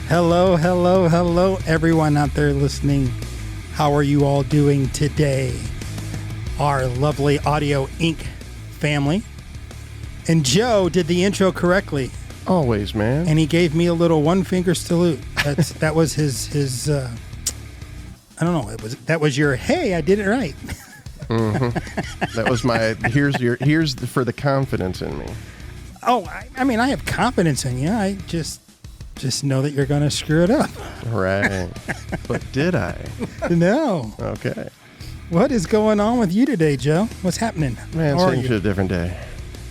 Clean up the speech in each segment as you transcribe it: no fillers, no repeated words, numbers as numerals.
Hello, hello, hello, everyone out there listening. How are you all doing today? Our lovely Audio Inc. family. And Joe did the intro correctly. Always, man. And he gave me a little one-finger salute. That was his I don't know, that was your, hey, I did it right. Mm-hmm. That was my, here's for the confidence in me. Oh, I mean, I have confidence in you. I just know that you're going to screw it up. Right. But did I? No. Okay. What is going on with you today, Joe? What's happening? Man, How are same you? shit, different day.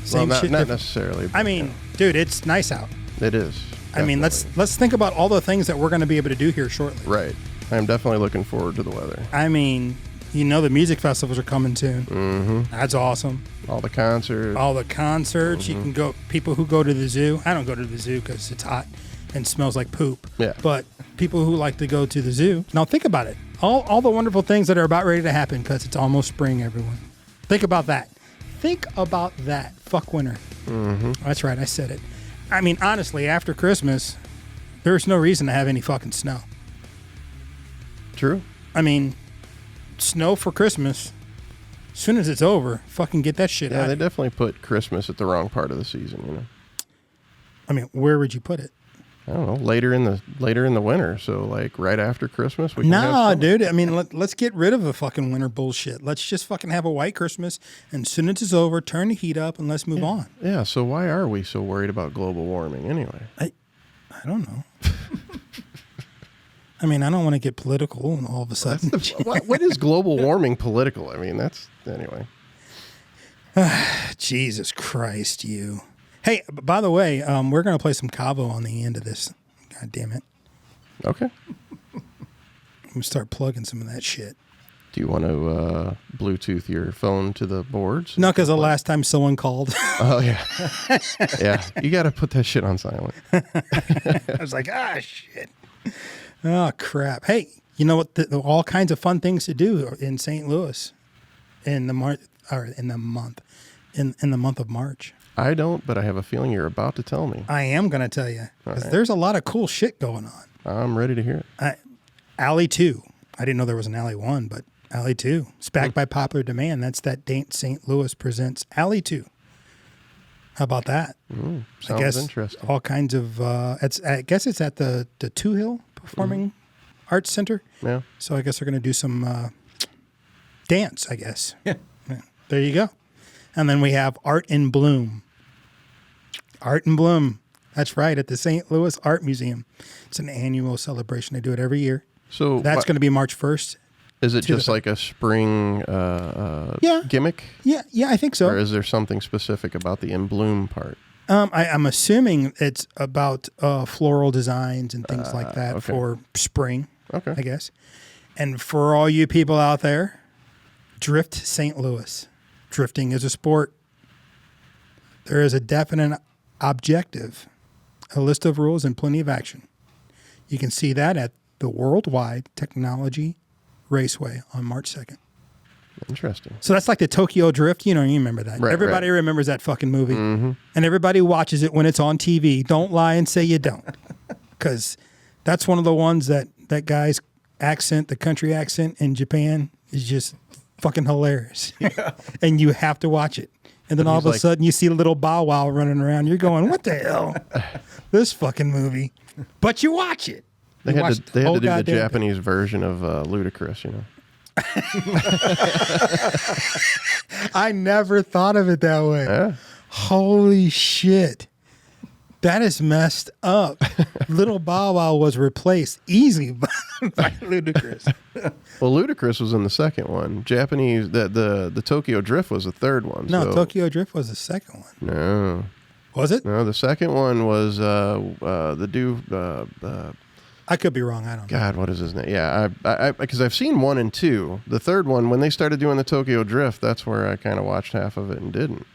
Same well, shit, not necessarily. I mean, dude, it's nice out. It is. Definitely. I mean, let's think about all the things that we're going to be able to do here shortly. Right. I'm definitely looking forward to the weather. I mean, you know the music festivals are coming soon. Mm-hmm. That's awesome. All the concerts. Mm-hmm. You can go, people who go to the zoo. I don't go to the zoo because it's hot and smells like poop. Yeah. But people who like to go to the zoo. Now think about it. All the wonderful things that are about ready to happen because it's almost spring, everyone. Think about that. Think about that. Fuck winter. Mm-hmm. That's right. I said it. I mean, honestly, after Christmas, there's no reason to have any fucking snow. True. I mean, snow for Christmas. As soon as it's over, fucking get that shit out. Yeah, they definitely put Christmas at the wrong part of the season, you know. I mean, where would you put it? I don't know, later in the winter, so like right after Christmas we can have Nah, summer. dude. I mean, let's get rid of the fucking winter bullshit. Let's just fucking have a white Christmas, and as soon as it's over, turn the heat up and let's move on. Yeah, so why are we so worried about global warming anyway? I don't know. I mean, I don't want to get political and all of a sudden. What is global warming political? I mean, that's anyway. Jesus Christ, you. Hey, by the way, we're going to play some Cavo on the end of this. God damn it. Okay. I'm going to start plugging some of that shit. Do you want to Bluetooth your phone to the boards? No, because the last time someone called. Oh, yeah. Yeah, you got to put that shit on silent. I was like, shit. Oh, crap. Hey, you know what? All kinds of fun things to do in St. Louis in the month of March. I don't, but I have a feeling you're about to tell me. I am going to tell you. Because right. there's a lot of cool shit going on. I'm ready to hear it. Alley 2. I didn't know there was an Alley 1, but Alley 2. It's back by popular demand. That's that St. Louis presents Alley 2. How about that? Sounds interesting. All kinds of, I guess it's at the Two Hill Performing Arts Center. Yeah. So I guess they're going to do some dance, I guess. Yeah. There you go. And then we have Art in Bloom. Art in Bloom. That's right, at the St. Louis Art Museum. It's an annual celebration. They do it every year. So that's going to be March 1st. Is it just like a spring gimmick? Yeah, I think so. Or is there something specific about the in bloom part? I'm assuming it's about floral designs and things like that for spring, I guess. And for all you people out there, Drift St. Louis. Drifting is a sport. There is a definite objective, a list of rules, and plenty of action. You can see that at the Worldwide Technology Raceway on March 2nd. Interesting. So that's like the Tokyo Drift. You remember that. Right, everybody remembers that fucking movie. Mm-hmm. And everybody watches it when it's on TV. Don't lie and say you don't. Because that's one of the ones that guy's accent, the country accent in Japan, is just fucking hilarious. Yeah. And you have to watch it. And then all of a sudden you see a little Bow Wow running around. You're going, what the hell? This fucking movie. But you watch it. They had to do the Japanese version of Ludacris, you know. I never thought of it that way. Yeah. Holy shit. That is messed up. Little Bow Wow was replaced easy by Ludacris. Well, Ludacris was in the second one. Japanese, the Tokyo Drift was the third one. No, so. Tokyo Drift was the second one. No. Was it? No, the second one was the dude. I could be wrong. I don't know. God, what is his name? Yeah, I because I've seen 1 and 2. The third one, when they started doing the Tokyo Drift, that's where I kind of watched half of it and didn't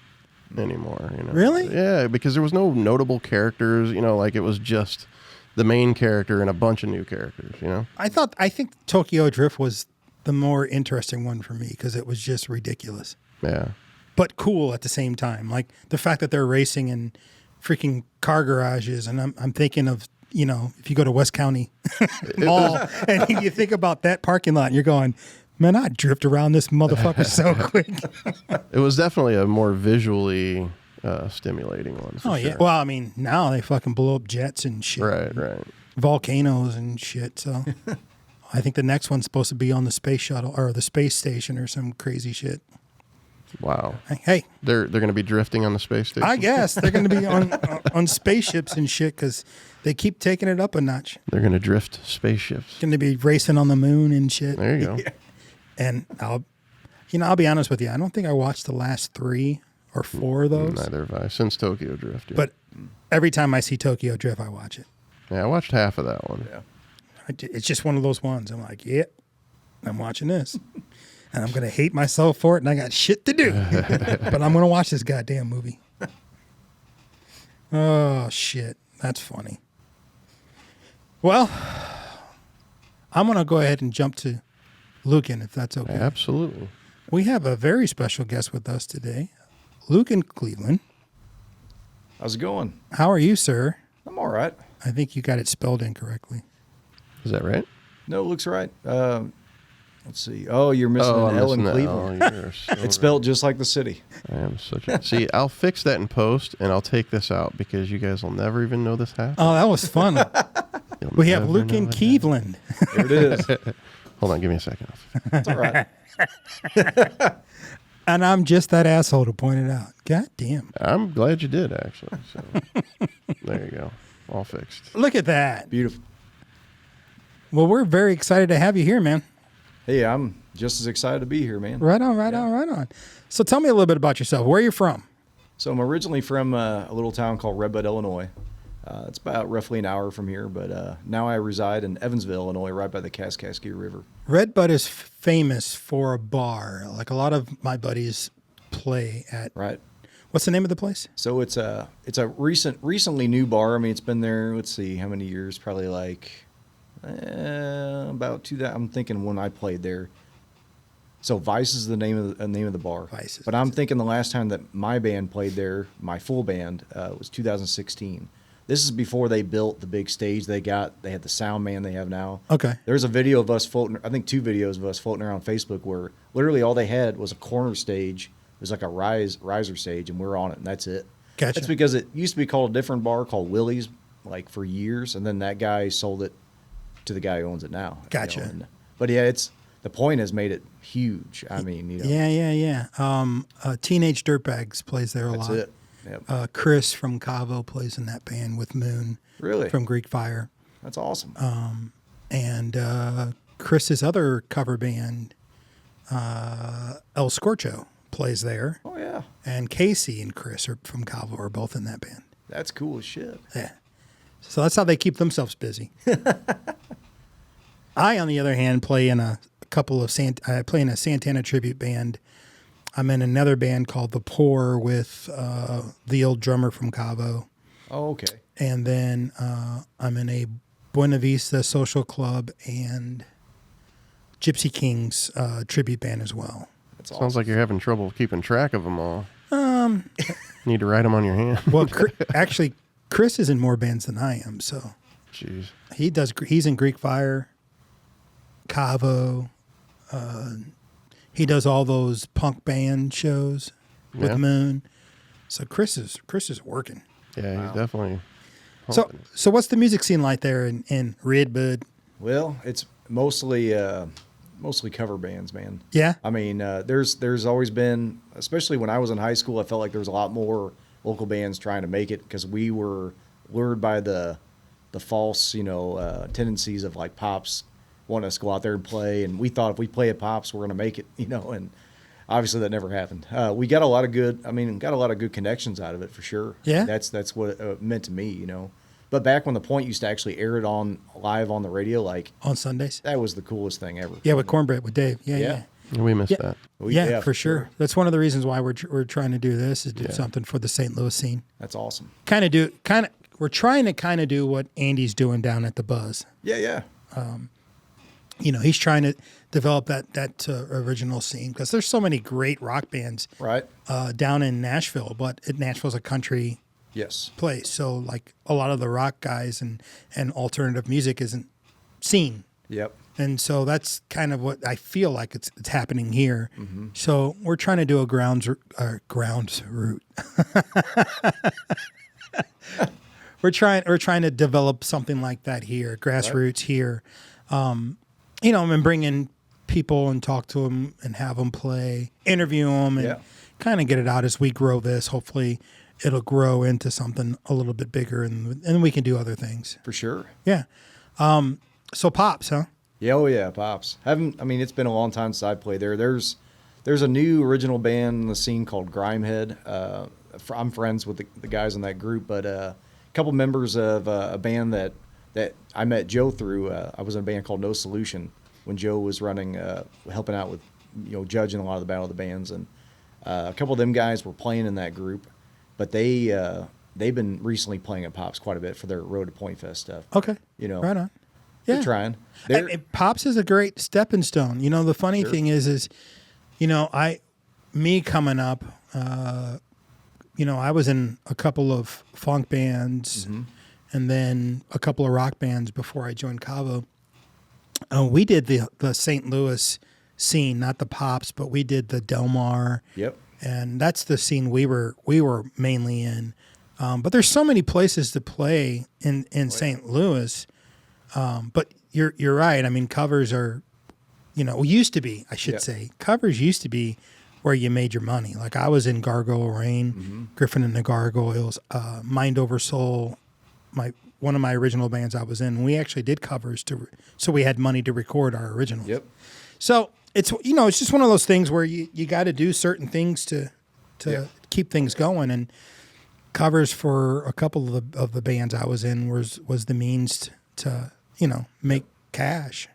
anymore. You know? Really? Yeah, because there was no notable characters. You know, like it was just the main character and a bunch of new characters. You know. I think Tokyo Drift was the more interesting one for me because it was just ridiculous. Yeah. But cool at the same time. Like the fact that they're racing in freaking car garages, and I'm thinking of if you go to West County Mall and you think about that parking lot, and you're going, man, I drift around this motherfucker so quick. It was definitely a more visually stimulating one. Oh, yeah. Sure. Well, I mean, now they fucking blow up jets and shit. Right. Volcanoes and shit. So I think the next one's supposed to be on the space shuttle or the space station or some crazy shit. Wow. Hey, they're going to be drifting on the space station. I guess they're going to be on spaceships and shit because they keep taking it up a notch. They're going to drift spaceships. Going to be racing on the moon and shit. There you go. Yeah. And I'll be honest with you. I don't think I watched the last 3 or 4 of those. Neither have I since Tokyo Drift. Yeah. But every time I see Tokyo Drift, I watch it. Yeah, I watched half of that one. Yeah. It's just one of those ones. I'm like, yeah, I'm watching this. And I'm going to hate myself for it, and I got shit to do. But I'm going to watch this goddamn movie. Oh, shit. That's funny. Well, I'm going to go ahead and jump to Lukcan, if that's okay. Absolutely. We have a very special guest with us today, Lukcan Cleveland. How's it going? How are you, sir? I'm all right. I think you got it spelled incorrectly. Is that right? No, it looks right. Let's see. Oh, you're missing an L in Cleveland. It's spelled just like the city. I am such a... See, I'll fix that in post, and I'll take this out because you guys will never even know this happened. Oh, that was fun. We have Lukcan Cleveland. There it is. Hold on, give me a second. It's all right. And I'm just that asshole to point it out. God damn. I'm glad you did, actually. So there you go. All fixed. Look at that. Beautiful. Well, we're very excited to have you here, man. Hey, I'm just as excited to be here, man. Right on. So tell me a little bit about yourself. Where are you from? So I'm originally from a little town called Redbud, Illinois. It's about roughly an hour from here, but now I reside in Evansville, Illinois, right by the Kaskaskia River. Redbud is famous for a bar. Like a lot of my buddies play at. Right. What's the name of the place? So it's a recently new bar. I mean, it's been there. Let's see, how many years? Probably like about 2000. I'm thinking when I played there. So Vice is the name of the bar. Vice. But I'm thinking the last time that my band played there, my full band, was 2016. This is before they built the big stage they got. They had the sound man they have now. Okay. There's a video of us floating, I think 2 videos of us floating around Facebook where literally all they had was a corner stage. It was like a riser stage, and we're on it, and that's it. Gotcha. That's because it used to be called a different bar called Willie's, like for years, and then that guy sold it to the guy who owns it now. Gotcha. You know? But yeah, the point has made it huge. I mean, you know. Yeah. Teenage Dirtbags plays there a lot. That's it. Yep. Chris from Cavo plays in that band with Moon. Really? From Greek Fire. That's awesome. And Chris's other cover band, El Scorcho, plays there. Oh, yeah. And Casey and Chris are from Cavo are both in that band. That's cool as shit. Yeah. So that's how they keep themselves busy. I, on the other hand, play in a Santana tribute band. I'm in another band called The Poor with the old drummer from Cabo. Oh, okay. And then I'm in a Buena Vista Social Club and Gypsy Kings tribute band as well. That's Sounds awesome. like you're having trouble keeping track of them all. Need to write them on your hand. Well, actually, Chris is in more bands than I am, so. Jeez. He's in Greek Fire, Cavo. He does all those punk band shows with Moon. So Chris is working. Yeah, he's definitely. So what's the music scene like there in Redbud? Well, it's mostly cover bands, man. Yeah. I mean, there's always been, especially when I was in high school, I felt like there was a lot more local bands trying to make it because we were lured by the false, tendencies of like Pops wanting us to go out there and play, and we thought if we play at Pops, we're going to make it, and obviously that never happened. We got a lot of good connections out of it for sure. Yeah. That's what it meant to me, But back when the Point used to actually air it on live on the radio, like On Sundays? that was the coolest thing ever. Yeah, with Cornbread, with Dave. Yeah. We missed that. Yeah, for sure. That's one of the reasons why we're trying to do this is do something for the St. Louis scene. That's awesome. We're trying to do what Andy's doing down at the Buzz. Yeah. He's trying to develop that original scene because there's so many great rock bands Right. down in Nashville, but Nashville's a country Yes. place. So like a lot of the rock guys and alternative music isn't seen. Yep. And so that's kind of what I feel like it's happening here. So we're trying to do a grounds route. we're trying to develop something like that here, grassroots here. And bring in people and talk to them and have them play, interview them, and kind of get it out as we grow this. Hopefully, it'll grow into something a little bit bigger, and we can do other things. For sure. Yeah. So Pops, huh? Yeah, oh yeah, Pops. It's been a long time since I played there. There's a new original band in the scene called Grimehead. I'm friends with the guys in that group, but a couple members of a band that I met Joe through. I was in a band called No Solution when Joe was running, helping out with, judging a lot of the Battle of the Bands, and a couple of them guys were playing in that group, but they've been recently playing at Pops quite a bit for their Road to Point Fest stuff. Okay. Right on. They're trying. And Pops is a great stepping stone. The funny thing is, me coming up, I was in a couple of funk bands and then a couple of rock bands before I joined Cabo. We did the St. Louis scene, not the Pops, but we did the Del Mar. Yep. And that's the scene we were mainly in. But there's so many places to play in St. Louis. But you're right. Covers are, used to be, I should say. Covers used to be where you made your money. Like I was in Gargoyle Rain, Griffin and the Gargoyles, Mind Over Soul, one of my original bands I was in. We actually did covers so we had money to record our originals. Yep. So it's it's just one of those things where you got to do certain things to keep things going, and covers for a couple of the bands I was in was the means to make cash.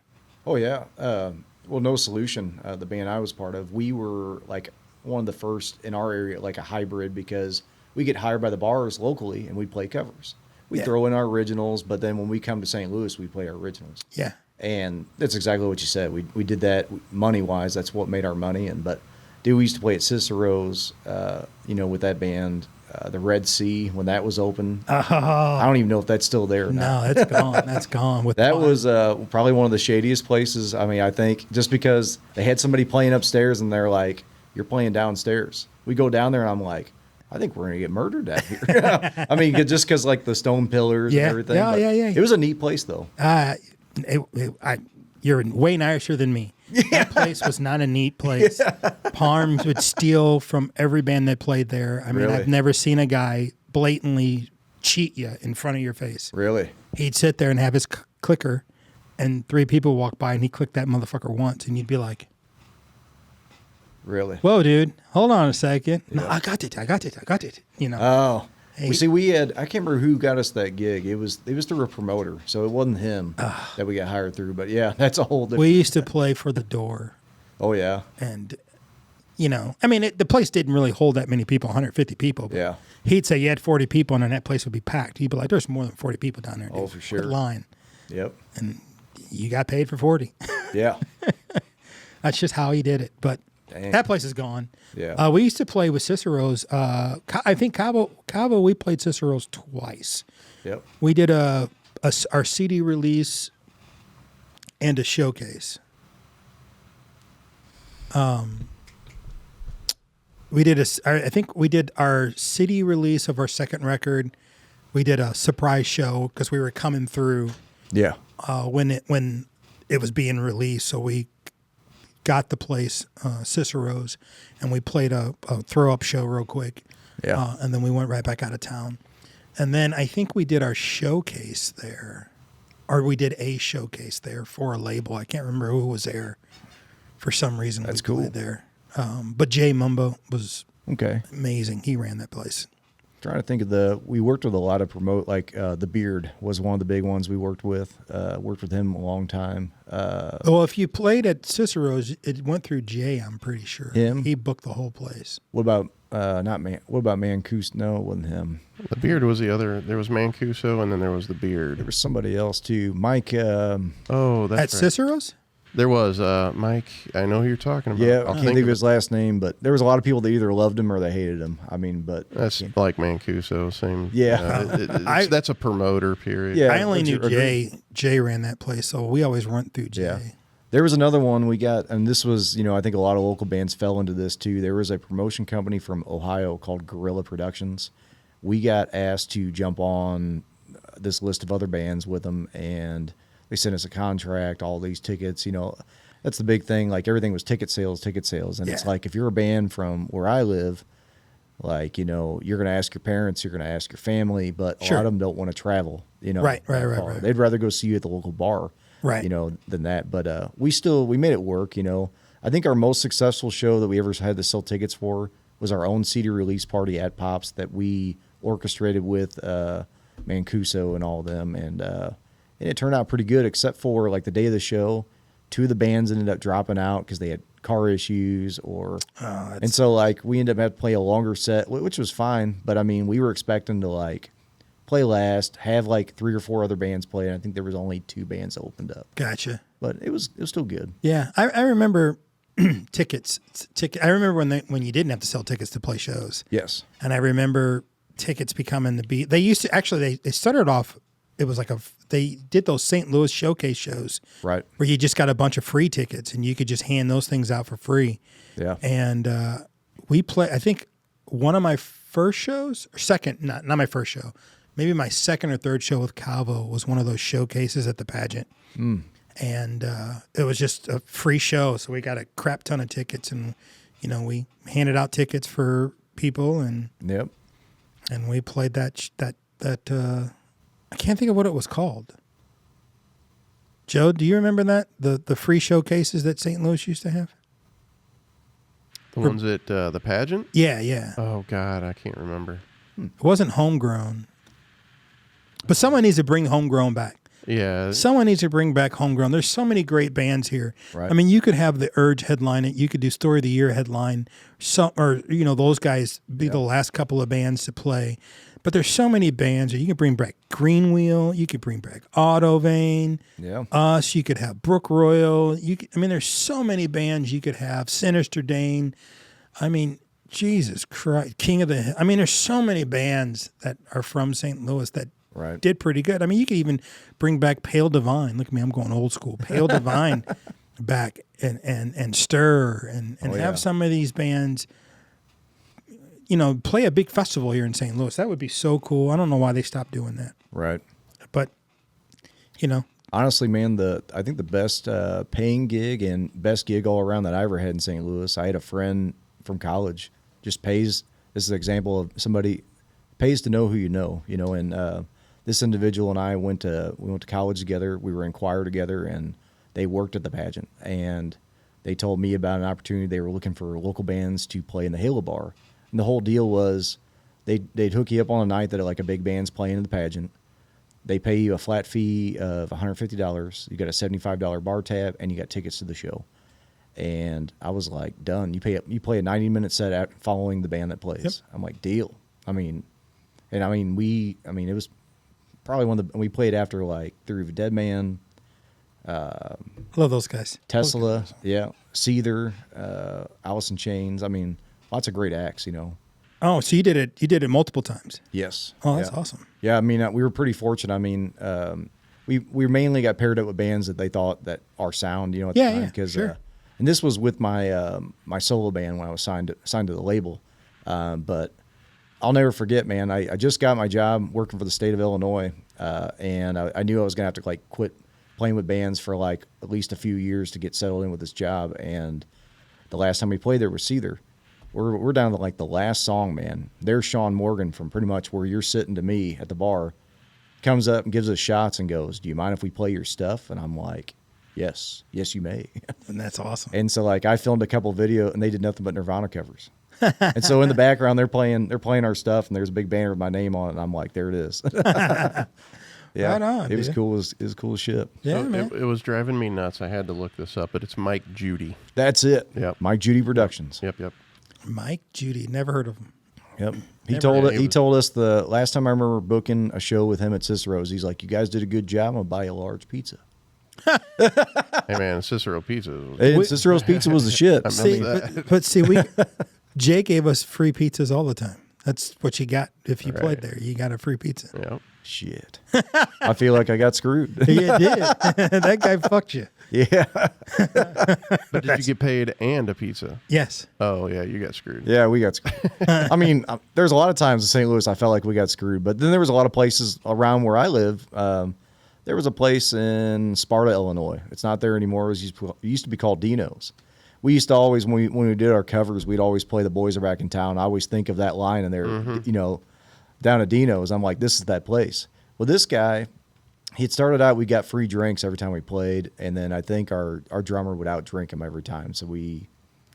Oh yeah. Well, No Solution, the band I was part of, we were like one of the first in our area, like a hybrid, because we get hired by the bars locally and we play covers. We throw in our originals, but then when we come to St. Louis, we play our originals. Yeah. And that's exactly what you said. We did that money-wise. That's what made our money. But we used to play at Cicero's, with that band, the Red Sea, when that was open. I don't even know if that's still there. No, it's gone. That's gone. That was probably one of the shadiest places. I think just because they had somebody playing upstairs and they're like, you're playing downstairs. We go down there and I'm like, I think we're going to get murdered out here. Just because like the stone pillars and everything. Yeah. It was a neat place though. You're way nicer than me. That place was not a neat place. Parms would steal from every band that played there. Really? I've never seen a guy blatantly cheat you in front of your face. Really? He'd sit there and have his clicker, and 3 people walk by, and he clicked that motherfucker once, and you'd be like, really? Whoa, dude. Hold on a second. Yeah. No, I got it. Oh. Hey. Well, see, I can't remember who got us that gig. It was through a promoter, so it wasn't him that we got hired through. But yeah, that's a whole different. We used to play for the Door. Oh yeah. And the place didn't really hold that many people, 150 people. But yeah. He'd say you had 40 people, and then that place would be packed. He'd be like, "There's more than 40 people down there." Dude. Oh, for sure. Good line. Yep. And you got paid for 40. Yeah. That's just how he did it. But dang. That place is gone. Yeah. We used to play with Cicero's. I think Cabo, we played Cicero's twice. Yep. We did our CD release and a showcase. I think we did our CD release of our second record. We did a surprise show because we were coming through. Yeah. When it was being released, so we got the place, Cicero's, and we played a throw-up show real quick. Yeah. And then we went right back out of town. And then I think we did our showcase there, or we did a showcase there for a label. I can't remember who was there. For some reason, that's we played there. But Jay Mumbo was amazing. He ran that place. Trying to think of we worked with a lot of The Beard was one of the big ones we worked with. Worked with him a long time. Well, if you played at Cicero's, it went through Jay, I'm pretty sure. Him? He booked the whole place. What about, what about Mancuso? No, it wasn't him. The Beard was the other. There was Mancuso, and then there was The Beard. There was somebody else, too. Mike. That's at Cicero's? There was Mike. I know who you're talking about. Yeah, I can't think of his last name, but there was a lot of people that either loved him or they hated him. I mean, but that's like Mancuso, same. Yeah, that's a promoter period. Yeah, I only knew Jay. Jay ran that place, so we always went through Jay. Yeah. There was another one we got, and this was, I think a lot of local bands fell into this too. There was a promotion company from Ohio called Guerrilla Productions. We got asked to jump on this list of other bands with them, and they sent us a contract, all these tickets. That's the big thing. Like, everything was ticket sales. And it's like, if you're a band from where I live, like, you're going to ask your parents, you're going to ask your family, but a lot of them don't want to travel, Right. They'd rather go see you at the local bar, right, than that. But we made it work, I think our most successful show that we ever had to sell tickets for was our own CD release party at Pops that we orchestrated with Mancuso and all of them, and it turned out pretty good, except for like the day of the show, 2 of the bands ended up dropping out because they had car issues, and so like we ended up having to play a longer set, which was fine. But I mean, we were expecting to like play last, have like 3 or 4 other bands play, and I think there was only 2 bands that opened up. Gotcha. But it was still good. Yeah, I remember tickets. I remember when you didn't have to sell tickets to play shows. Yes. And I remember tickets becoming the beat. They used to actually they started off. It was like they did those St. Louis showcase shows, right, where you just got a bunch of free tickets and you could just hand those things out for free. Yeah. And we play. I think one of my first shows, or second, not my first show, maybe my second or third show with Calvo was one of those showcases at the pageant. And it was just a free show, so we got a crap ton of tickets, and we handed out tickets for people, and and we played that I can't think of what it was called. Joe, do you remember that the free showcases that St. Louis used to have? The ones at the pageant? Yeah. Oh God, I can't remember. It wasn't homegrown, but someone needs to bring homegrown back. Yeah. Someone needs to bring back homegrown. There's so many great bands here. Right. I mean, you could have the Urge headline it. You could do Story of the Year headline, those guys be the last couple of bands to play. But there's so many bands. You can bring back Green Wheel. You could bring back Autovane. Yeah. Us. You could have Brook Royal. There's so many bands you could have. Sinister Dane. I mean, Jesus Christ. King of the Hill. I mean, there's so many bands that are from St. Louis that did pretty good. I mean, you could even bring back Pale Divine. Look at me, I'm going old school. Pale Divine back and Stir and have some of these bands, play a big festival here in St. Louis. That would be so cool. I don't know why they stopped doing that. Right. But, honestly, man, I think the best paying gig and best gig all around that I ever had in St. Louis, I had a friend from college just pays. This is an example of somebody pays to know who you know, and this individual and I went to college together. We were in choir together, and they worked at the pageant, and they told me about an opportunity. They were looking for local bands to play in the Halo Bar. And the whole deal was they'd hook you up on a night that like a big band's playing in the pageant. They pay you a flat fee of $150. You got a $75 bar tab, and you got tickets to the show. And I was like, done. You play a 90-minute set following the band that plays. Yep. I'm like, deal. It was probably we played after like Theory of a Dead Man. Love those guys. Tesla, Seether, Alice in Chains. I mean, lots of great acts, Oh, so you did it multiple times? Yes. Oh, that's awesome. Yeah, I mean, we were pretty fortunate. I mean, we mainly got paired up with bands that they thought that our sound, at the time. Because, sure. And this was with my my solo band when I was signed to the label. But I'll never forget, man. I just got my job working for the state of Illinois, and I knew I was gonna have to like quit playing with bands for like at least a few years to get settled in with this job. And the last time we played there was Seether. We're down to like the last song, man. There's Sean Morgan from pretty much where you're sitting to me at the bar, comes up and gives us shots and goes, "Do you mind if we play your stuff?" And I'm like, yes, you may. And that's awesome. And so like I filmed a couple video, and they did nothing but Nirvana covers. And so in the background they're playing our stuff, and there's a big banner with my name on it, and I'm like, there it is. Yeah, right on, it was cool. It was cool as shit. Yeah, So man. it was driving me nuts. I had to look this up, but it's Mike Judy. That's it. Yep. Mike Judy Productions. Yep. Mike Judy, never heard of him. Yep. He told us the last time I remember booking a show with him at Cicero's, he's like, "You guys did a good job. I'm gonna buy you a large pizza." Hey man, Cicero Pizza. Hey, Cicero's Pizza was the shit. Jay gave us free pizzas all the time. That's what you got if you played there. You got a free pizza. Yep. Shit. I feel like I got screwed. You did. That guy fucked you. Yeah. But did you get paid and a pizza? Yes. Oh yeah, you got screwed. Yeah, we got screwed. I mean, there's a lot of times in St. Louis I felt like we got screwed, but then there was a lot of places around where I live. There was a place in Sparta, Illinois. It's not there anymore. It used to be called Dino's. We used to always, when we did our covers, we'd always play The Boys Are Back in Town. I always think of that line in there, you know, down at Dino's. I'm like, this is that place. Well, this guy, he had started out, we got free drinks every time we played, and then I think our drummer would out-drink him every time, so he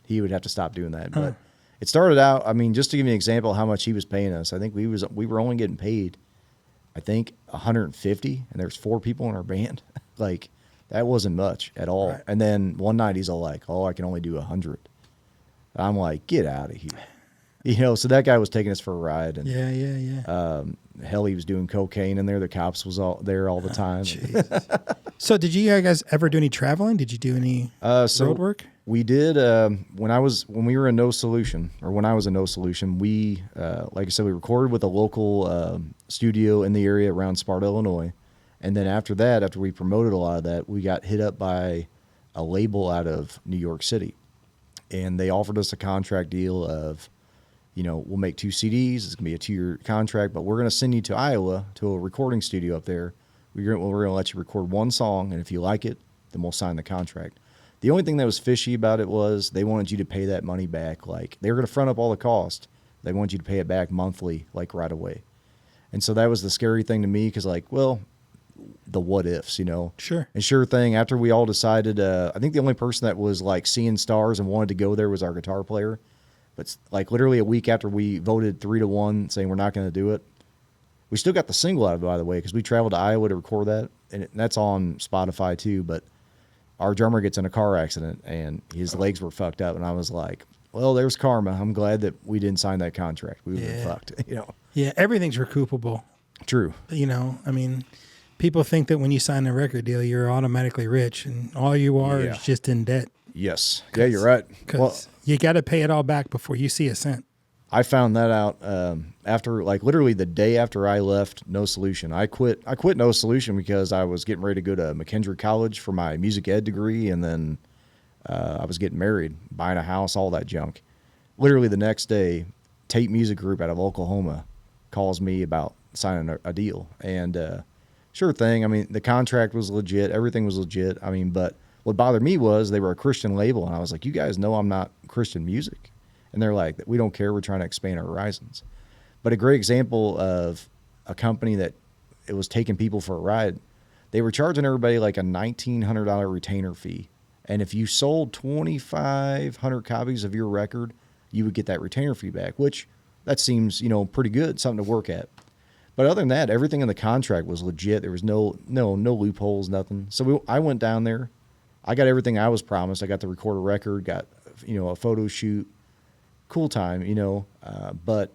would have to stop doing that. But it started out, I mean, just to give you an example of how much he was paying us, I think we were only getting paid, I think, $150, and there's 4 people in our band. Like, that wasn't much at all. Right. And then one night he's all like, oh, I can only do 100. I'm like, get out of here. You know, so that guy was taking us for a ride. And, yeah. Hell, he was doing cocaine in there. The cops was all there all the time. So did you guys ever do any traveling? Did you do any road work? We did when we were in No Solution, or when I was in No Solution, we, like I said, we recorded with a local studio in the area around Sparta, Illinois. And then after that, after we promoted a lot of that, we got hit up by a label out of New York City. And they offered us a contract deal of, you know, we'll make 2 CDs. It's going to be a 2-year contract, but we're going to send you to Iowa to a recording studio up there. We're going to let you record 1 song, and if you like it, then we'll sign the contract. The only thing that was fishy about it was they wanted you to pay that money back. Like, they were going to front up all the cost. They wanted you to pay it back monthly, like right away. And so that was the scary thing to me because, like, well, the what ifs, you know? Sure. And sure thing, after we all decided, I think the only person that was, like, seeing stars and wanted to go there was our guitar player. But, like, literally a week after we voted 3-1 saying we're not going to do it, we still got the single out of it, by the way, because we traveled to Iowa to record that. And that's on Spotify, too. But our drummer gets in a car accident, and his legs were fucked up. And I was like, well, there's karma. I'm glad that we didn't sign that contract. We would have been fucked, you know? Yeah, everything's recoupable. True. You know, I mean, people think that when you sign a record deal, you're automatically rich, and all you are is just in debt. Yes. Yeah, you're right. Because you got to pay it all back before you see a cent. I found that out after, like, literally the day after I left No Solution. I quit No Solution because I was getting ready to go to McKendree College for my music ed degree, and then I was getting married, buying a house, all that junk. Literally the next day, Tate Music Group out of Oklahoma calls me about signing a deal. And sure thing, I mean, the contract was legit. Everything was legit. I mean, but what bothered me was they were a Christian label, and I was like, you guys know I'm not Christian music. And they're like, we don't care. We're trying to expand our horizons. But a great example of a company that it was taking people for a ride, they were charging everybody like a $1,900 retainer fee. And if you sold 2,500 copies of your record, you would get that retainer fee back, which that seems, you know, pretty good, something to work at. But other than that, everything in the contract was legit. There was no loopholes, nothing. So I went down there. I got everything I was promised. I got to record a record, got, you know, a photo shoot. Cool time, you know. But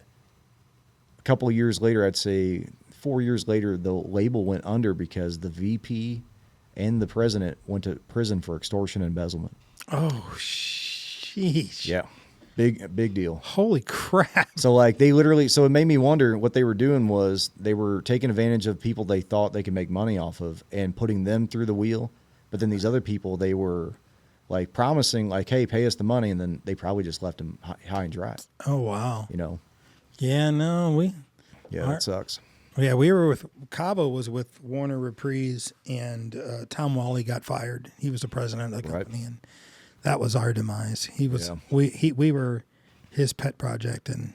a couple of years later, I'd say 4 years later, the label went under because the VP and the president went to prison for extortion and embezzlement. Oh, sheesh. Yeah. Big deal. Holy crap. So, like, they literally, so it made me wonder what they were doing was they were taking advantage of people they thought they could make money off of and putting them through the wheel. But then these other people, they were like promising, like, hey, pay us the money. And then they probably just left them high and dry. Oh, wow. You know? Yeah, no, that sucks. Yeah, we were Cabo was with Warner Reprise, and Tom Wally got fired. He was the president of the company, and that was our demise. He was we were his pet project, and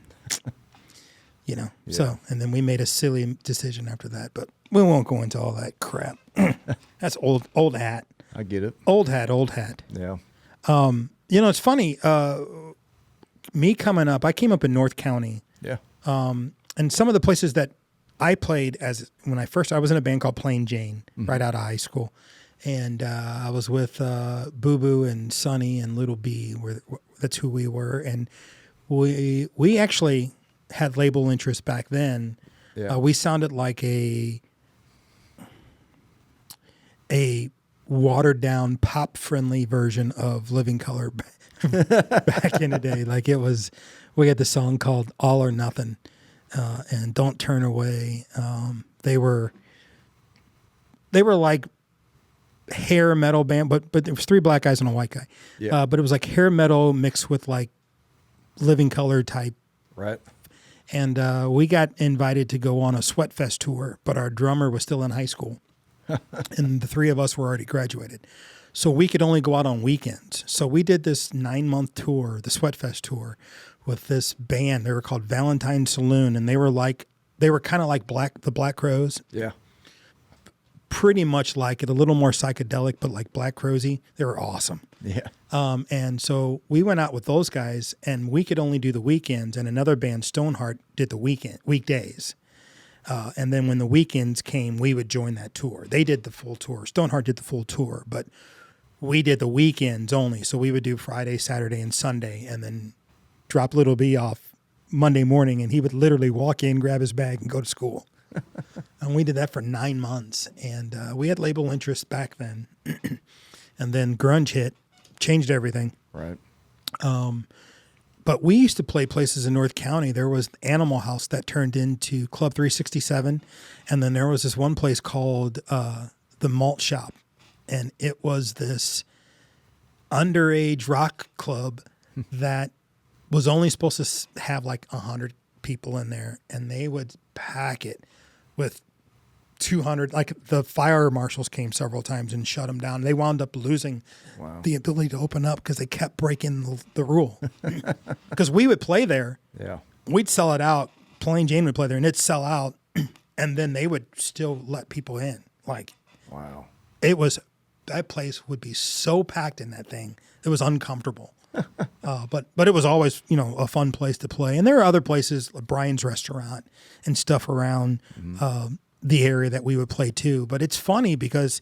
you know. Yeah. So, and then we made a silly decision after that, but we won't go into all that crap. That's old hat. I get it. Old hat. Yeah. You know, it's funny. Me coming up, I came up in North County. Yeah. And some of the places that I played I was in a band called Plain Jane right out of high school. And I was with Boo Boo and Sonny and Little B. That's who we were. And we actually had label interest back then. Yeah. We sounded like a watered down, pop friendly version of Living Color back in the day. Like we had the song called All or Nothing, and Don't Turn Away. They were like hair metal band, but it was 3 black guys and a white guy. Yeah. But it was like hair metal mixed with like Living Color type. Right. And we got invited to go on a Sweatfest tour, but our drummer was still in high school. And the 3 of us were already graduated. So we could only go out on weekends. So we did this 9-month tour, the Sweatfest tour, with this band. They were called Valentine Saloon, and they were kind of like the Black Crowes. Yeah. Pretty much like it, a little more psychedelic, but like Black Crowesy. They were awesome. Yeah. And so we went out with those guys, and we could only do the weekends, and another band, Stoneheart, did the weekdays. And then when the weekends came, we would join that tour. They did the full tour. Stoneheart did the full tour, but we did the weekends only. So we would do Friday, Saturday, and Sunday, and then drop Little B off Monday morning, and he would literally walk in, grab his bag, and go to school. And we did that for 9 months, and we had label interest back then. And then grunge hit, changed everything. Right. But we used to play places in North County. There was Animal House that turned into Club 367. And then there was this one place called the Malt Shop. And it was this underage rock club that was only supposed to have like 100 people in there. And they would pack it with 200. Like the fire marshals came several times and shut them down. They wound up losing the ability to open up because they kept breaking the rule. Because we would play there. Yeah. We'd sell it out. Plain Jane would play there and it'd sell out. And then they would still let people in. Like, wow. That place would be so packed in that thing. It was uncomfortable. But it was always, a fun place to play. And there are other places, like Brian's Restaurant and stuff around the area that we would play too. But it's funny because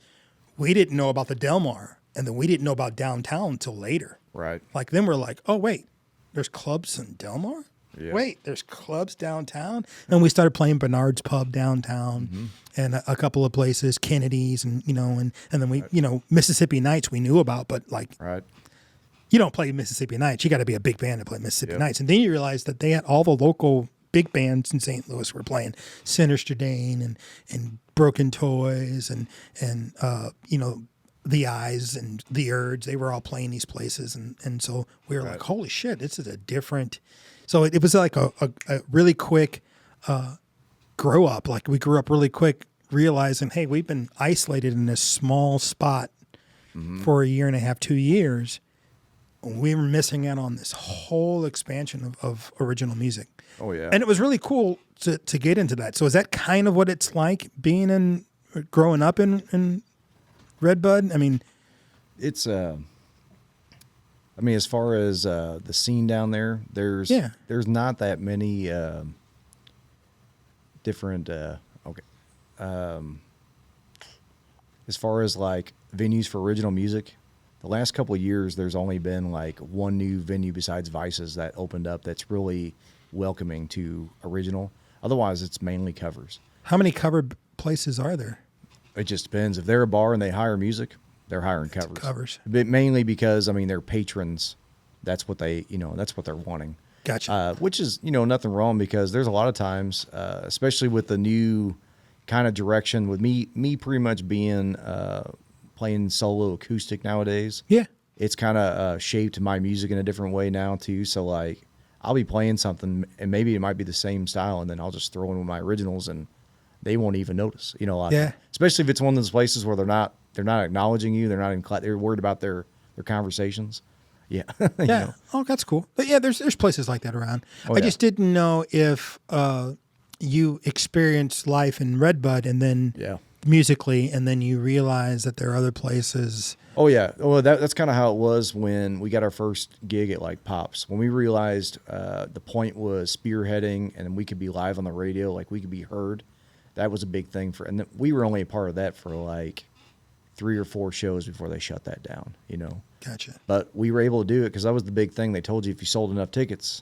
we didn't know about the Del Mar, and then we didn't know about downtown until later. Right. Like then we're like, oh wait, there's clubs in Del Mar? Yeah. Wait, there's clubs downtown? And we started playing Bernard's Pub downtown and a couple of places, Kennedy's and then we, Mississippi Nights we knew about, but like right. You don't play Mississippi Nights. You got to be a big band to play Mississippi Nights. And then you realize that they had all the local big bands in St. Louis were playing Sinister Dane and Broken Toys and The Eyes and The Urge. They were all playing these places. And so we were like, holy shit, this is a different. So it was like a really quick grow up. Like we grew up really quick realizing, hey, we've been isolated in this small spot for a year and a half, 2 years. We were missing out on this whole expansion of original music. Oh, yeah. And it was really cool to get into that. So is that kind of what it's like growing up in Redbud? I mean, it's, as far as the scene down there, there's not that many different, as far as like venues for original music, the last couple of years, there's only been like one new venue besides Vice's that opened up that's really welcoming to original. Otherwise, it's mainly covers. How many cover places are there? It just depends. If they're a bar and they hire music, they're hiring covers. Covers. But mainly because, they're patrons. That's what that's what they're wanting. Gotcha. Which is, nothing wrong because there's a lot of times, especially with the new kind of direction with me pretty much being playing solo acoustic nowadays. Yeah. It's kind of shaped my music in a different way now too. So like I'll be playing something and maybe it might be the same style and then I'll just throw in my originals and they won't even notice, especially if it's one of those places where they're not acknowledging you. They're not they're worried about their conversations. Yeah. Yeah. Oh, that's cool. But yeah, there's places like that around. Oh, I just didn't know if you experienced life in Redbud and then musically, and then you realize that there are other places. Oh yeah. Well, that's kind of how it was when we got our first gig at like Pops. When we realized the point was spearheading and we could be live on the radio, like we could be heard. That was a big thing and we were only a part of that for like 3 or 4 shows before they shut that down, Gotcha. But we were able to do it because that was the big thing. They told you if you sold enough tickets,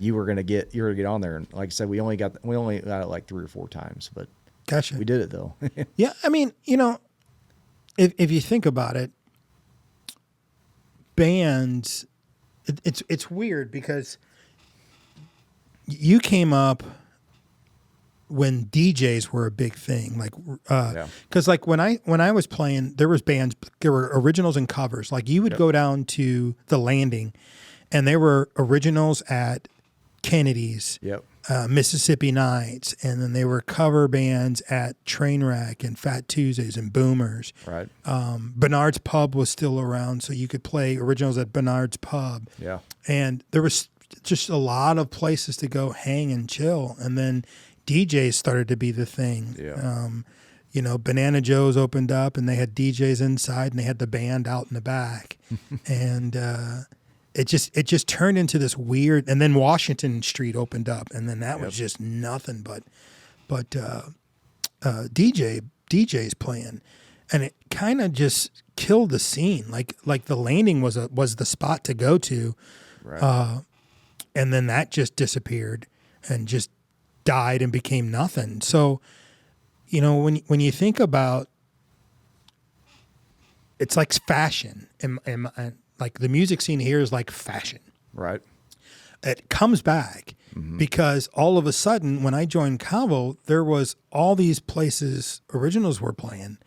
you were gonna get on there. And like I said, we only got it like 3 or 4 times, but gotcha. We did it though. Yeah, I mean, if you think about it, bands, it's weird because you came up when DJs were a big thing, like, because like when I was playing, there was bands, there were originals and covers. Like you would go down to the Landing, and there were originals at Kennedy's, Mississippi Nights, and then there were cover bands at Trainwreck and Fat Tuesdays and Boomers. Right. Bernard's Pub was still around, so you could play originals at Bernard's Pub. Yeah. And there was just a lot of places to go hang and chill, and then DJs started to be the thing. Yeah. You know, Banana Joe's opened up, and they had DJs inside, and they had the band out in the back, and it just turned into this weird. And then Washington Street opened up, and then that was just nothing but DJs playing, and it kind of just killed the scene. Like the Landing was the spot to go to, Right. and then that just disappeared and just died and became nothing. So, you know, when you think about, it's like fashion, and like the music scene here is like fashion. Right. It comes back because all of a sudden, when I joined Cavo, there was all these places originals were playing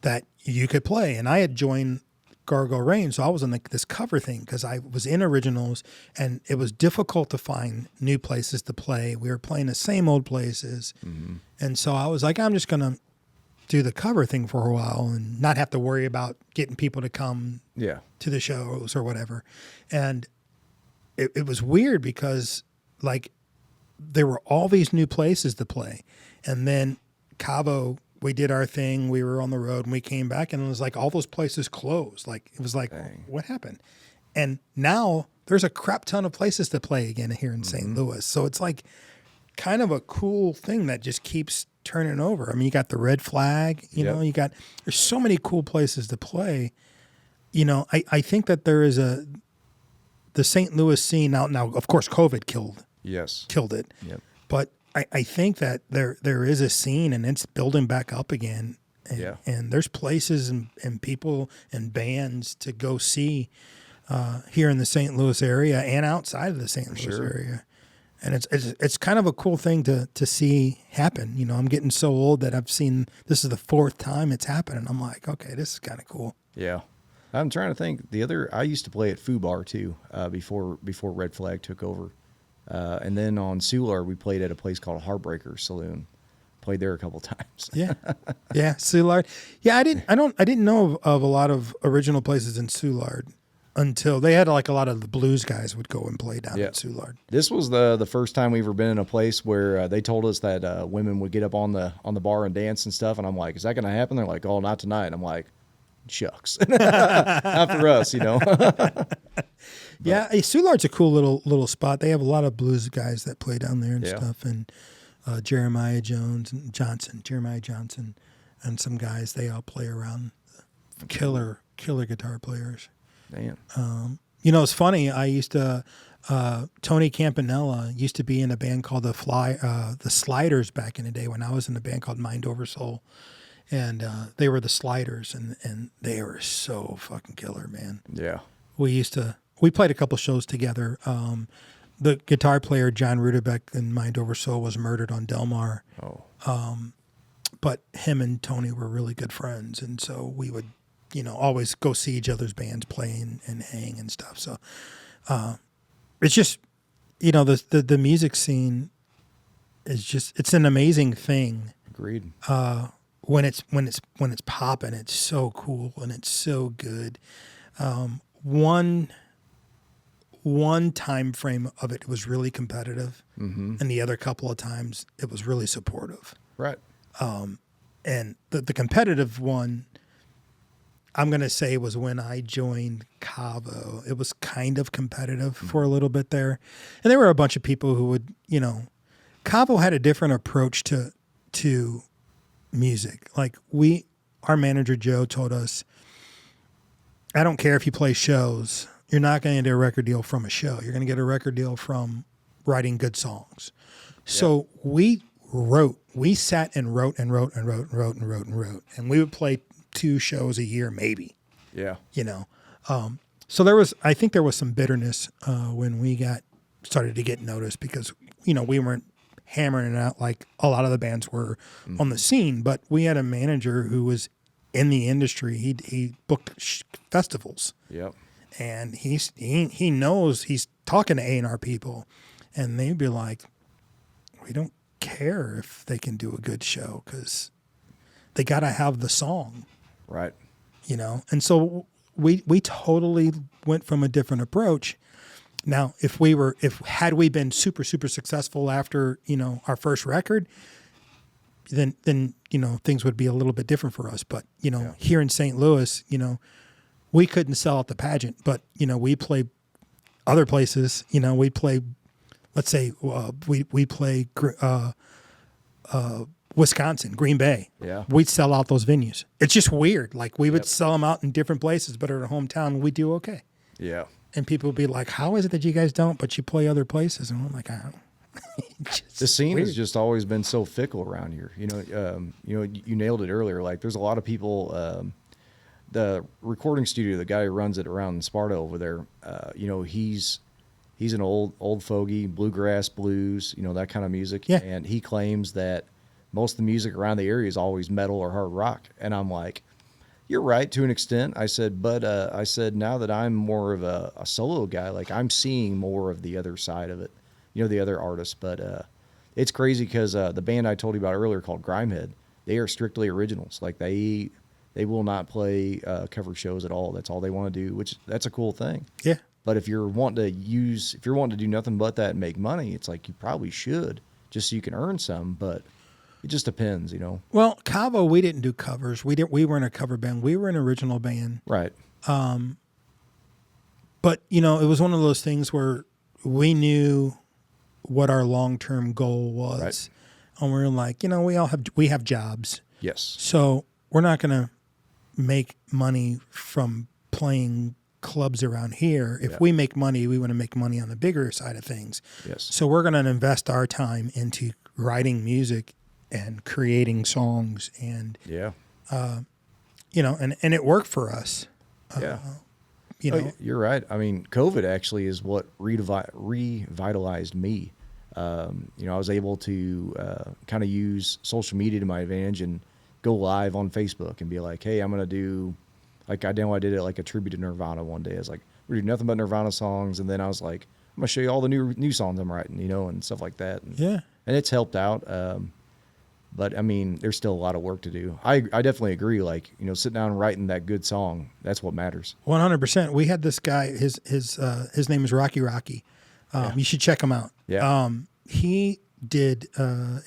that you could play, and I had joined Gargoyle Rain, so I was in this cover thing because I was in originals, and it was difficult to find new places to play. We were playing the same old places, and so I was like, I'm just gonna do the cover thing for a while and not have to worry about getting people to come to the shows or whatever. And it was weird because like there were all these new places to play, and then Cabo, we did our thing. We were on the road, and we came back, and it was like all those places closed. Like it was like, what happened? And now there's a crap ton of places to play again here in St. Louis. So it's like kind of a cool thing that just keeps turning over. I mean, you got the Red Flag, you know, there's so many cool places to play. You know, I think that there is the St. Louis scene now, of course, COVID killed it. Yep. But I think that there is a scene, and it's building back up again. And there's places and people and bands to go see here in the St. Louis area and outside of the St. Louis area. And it's kind of a cool thing to see happen. You know, I'm getting so old that I've seen, this is the fourth time it's happened, and I'm like, okay, this is kind of cool. Yeah. I'm trying to think. I used to play at Foo Bar too, before Red Flag took over. And then on Soulard, we played at a place called Heartbreaker Saloon. Played there a couple times. Yeah, Soulard. Yeah, I didn't know of a lot of original places in Soulard until they had like a lot of the blues guys would go and play down at Soulard. This was the first time we ever been in a place where they told us that women would get up on the bar and dance and stuff. And I'm like, is that going to happen? They're like, oh, not tonight. And I'm like, shucks, not for us, you know. Yeah, Soulard's a cool little spot. They have a lot of blues guys that play down there and stuff, and Jeremiah Johnson, and some guys. They all play around. Killer guitar players. Damn. You know, it's funny. I used to Tony Campanella used to be in a band called the Sliders back in the day when I was in a band called Mind Over Soul, and they were the Sliders, and they were so fucking killer, man. Yeah. We played a couple shows together. The guitar player, John Rudebeck, in Mind Over Soul was murdered on Del Mar. But him and Tony were really good friends. And so we would, you know, always go see each other's bands play and hang and stuff. So it's just, you know, the music scene is just, it's an amazing thing. Agreed. When it's popping, it's so cool and it's so good. One time frame of it was really competitive, and the other couple of times it was really supportive. Right. And the competitive one, I'm going to say, was when I joined Cavo. It was kind of competitive for a little bit there. And there were a bunch of people who would, you know, Cavo had a different approach to music. Like our manager, Joe, told us, I don't care if you play shows, you're not going to get a record deal from a show. You're going to get a record deal from writing good songs. So we sat and wrote. And we would play 2 shows a year, maybe. Yeah. You know, so I think there was some bitterness when we started to get noticed because we weren't hammering it out like a lot of the bands were on the scene, but we had a manager who was in the industry. He booked festivals. Yep. And he knows he's talking to A&R people, and they'd be like, we don't care if they can do a good show because they got to have the song. Right. And so we totally went from a different approach. Now, had we been super, super successful after, our first record, then things would be a little bit different for us. But, here in St. Louis, we couldn't sell at the pageant, but, we play other places. We play, let's say, we play Wisconsin, Green Bay. Yeah. We'd sell out those venues. It's just weird. Like, we would sell them out in different places, but at our hometown, we do okay. Yeah. And people would be like, how is it that you guys don't, but you play other places? And I'm like, I don't. The scene has just always been so fickle around here. You nailed it earlier. Like, there's a lot of people. The recording studio, the guy who runs it around in Sparta over there, he's an old fogey, bluegrass, blues, that kind of music. Yeah. And he claims that most of the music around the area is always metal or hard rock. And I'm like, you're right to an extent. I said, but now that I'm more of a solo guy, like, I'm seeing more of the other side of it. The other artists, but it's crazy because the band I told you about earlier called Grimehead, they are strictly originals. Like, they will not play cover shows at all. That's all they want to do, which that's a cool thing. Yeah. But if you're wanting to do nothing but that and make money, it's like you probably should, just so you can earn some. But it just depends, Well, Cavo, we didn't do covers. We weren't a cover band. We were an original band. Right. But it was one of those things where we knew what our long-term goal was. Right. And we were like, we have jobs. Yes. So we're not going to make money from playing clubs around here. If we make money, we want to make money on the bigger side of things. Yes. So we're going to invest our time into writing music and creating songs and, and it worked for us. Yeah. You're right. I mean, COVID actually is what revitalized me. I was able to kind of use social media to my advantage and go live on Facebook and be like, hey, I'm going to do, like, I did it like a tribute to Nirvana one day. I was like, we do nothing but Nirvana songs. And then I was like, I'm going to show you all the new songs I'm writing, and stuff like that. And it's helped out. But I mean, there's still a lot of work to do. I definitely agree. Like, sitting down and writing that good song, that's what matters. 100%. We had this guy, his name is Rocky. You should check him out. Yeah. He did,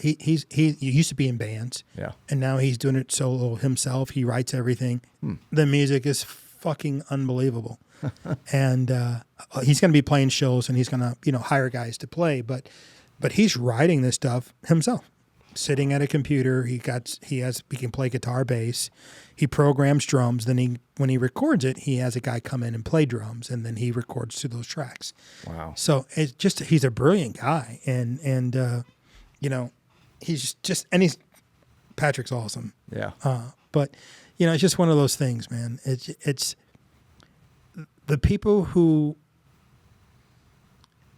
he used to be in bands. Yeah. And now he's doing it solo himself. He writes everything. The music is fucking unbelievable. And he's going to be playing shows and he's going to, hire guys to play, but he's writing this stuff himself. Sitting at a computer, he can play guitar, bass. He programs drums. Then when he records it, he has a guy come in and play drums, and then he records to those tracks. Wow! So it's just he's a brilliant guy, and he's Patrick's awesome. Yeah. But it's just one of those things, man. It's the people who.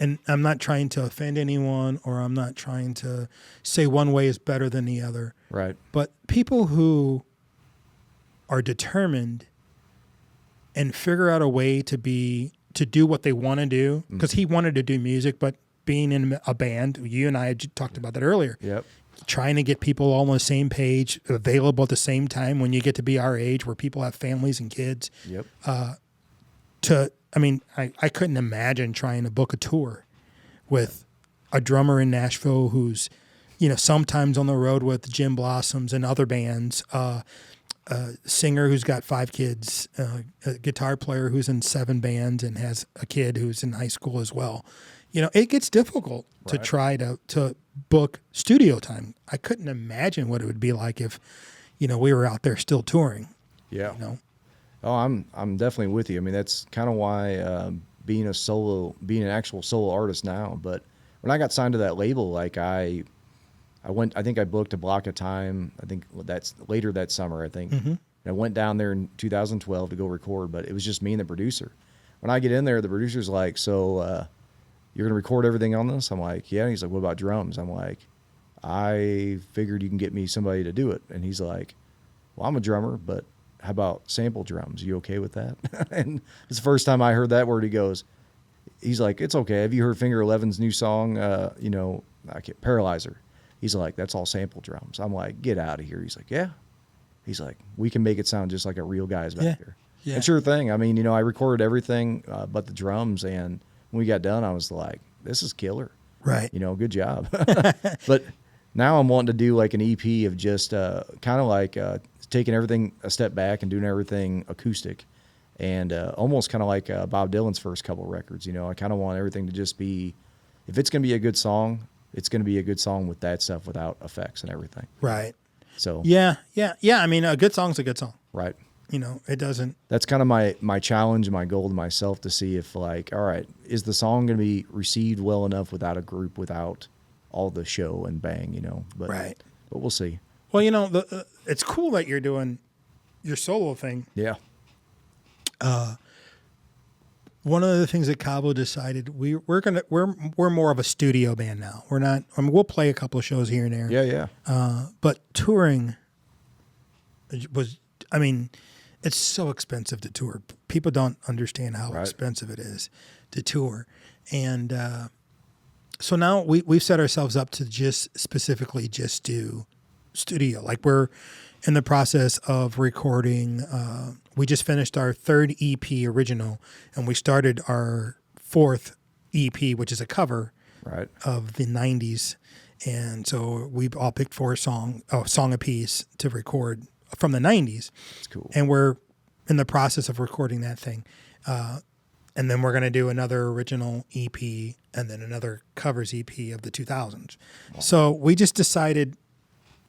And I'm not trying to offend anyone, or I'm not trying to say one way is better than the other. Right. But people who are determined and figure out a way to do what they want to do, because he wanted to do music, but being in a band, you and I had talked about that earlier. Yep. Trying to get people all on the same page, available at the same time when you get to be our age, where people have families and kids. Yep. I couldn't imagine trying to book a tour with a drummer in Nashville who's, sometimes on the road with Jim Blossoms and other bands, a singer who's got 5 kids, a guitar player who's in 7 bands and has a kid who's in high school as well. It gets difficult to try to book studio time. I couldn't imagine what it would be like if, we were out there still touring. Yeah. Oh, I'm definitely with you. I mean, that's kind of why being an actual solo artist now. But when I got signed to that label, like I think I booked a block of time. I think that's later that summer. I think And I went down there in 2012 to go record, but it was just me and the producer. When I get in there, the producer's like, so you're going to record everything on this? I'm like, yeah. And he's like, what about drums? I'm like, I figured you can get me somebody to do it. And he's like, well, I'm a drummer, but how about sample drums? You okay with that? And it's the first time I heard that word. He's like, it's okay. Have you heard Finger 11's new song, Paralyzer? He's like, that's all sample drums. I'm like, get out of here. He's like, yeah. He's like, we can make it sound just like a real guy's back there. Yeah. And sure thing. I mean, I recorded everything but the drums. And when we got done, I was like, this is killer. Right. Good job. But now I'm wanting to do like an EP of just kind of like taking everything a step back and doing everything acoustic. And almost kind of like Bob Dylan's first couple records. I kind of want everything to just be, if it's going to be a good song, it's going to be a good song with that stuff without effects and everything. Right. So yeah. I mean, a good song's a good song. Right. It doesn't. That's kind of my challenge and my goal to myself to see if like, all right, is the song going to be received well enough without a group, without all the show and bang, But, right. But we'll see. Well, it's cool that you're doing your solo thing. Yeah. One of the things that Cabo decided we're more of a studio band now. We're not. I mean, we'll play a couple of shows here and there. Yeah. But touring was. I mean, it's so expensive to tour. People don't understand how expensive it is to tour, and so now we've set ourselves up to just specifically just do studio. Like we're in the process of recording. We just finished our third EP original, and we started our fourth EP, which is a cover of the 90s. And so we've all picked a song apiece to record from the 90s. That's cool. And we're in the process of recording that thing. And then we're going to do another original EP and then another covers EP of the 2000s. Wow. So we just decided,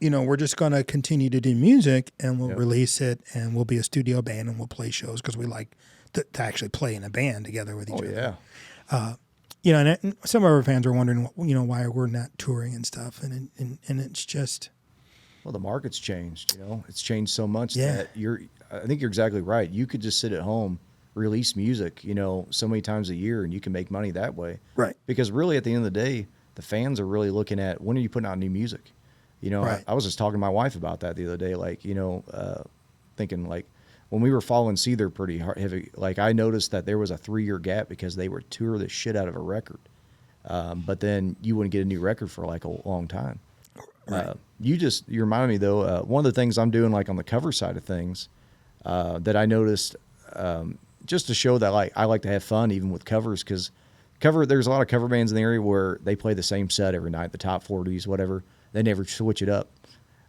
we're just going to continue to do music and we'll release it and we'll be a studio band and we'll play shows because we like to actually play in a band together with each other. Yeah. And some of our fans are wondering, why we're not touring and stuff. And it's just. Well, the market's changed, It's changed so much that I think you're exactly right. You could just sit at home, release music, so many times a year and you can make money that way. Right. Because really at the end of the day, the fans are really looking at when are you putting out new music? I was just talking to my wife about that the other day, like, thinking like when we were following Seether pretty heavy, like I noticed that there was a 3-year gap because they would tour the shit out of a record. But then you wouldn't get a new record for like a long time. Right. You reminded me though, one of the things I'm doing like on the cover side of things, that I noticed, just to show that like, I like to have fun even with covers. Cause there's a lot of cover bands in the area where they play the same set every night, the top 40s, whatever. They never switch it up.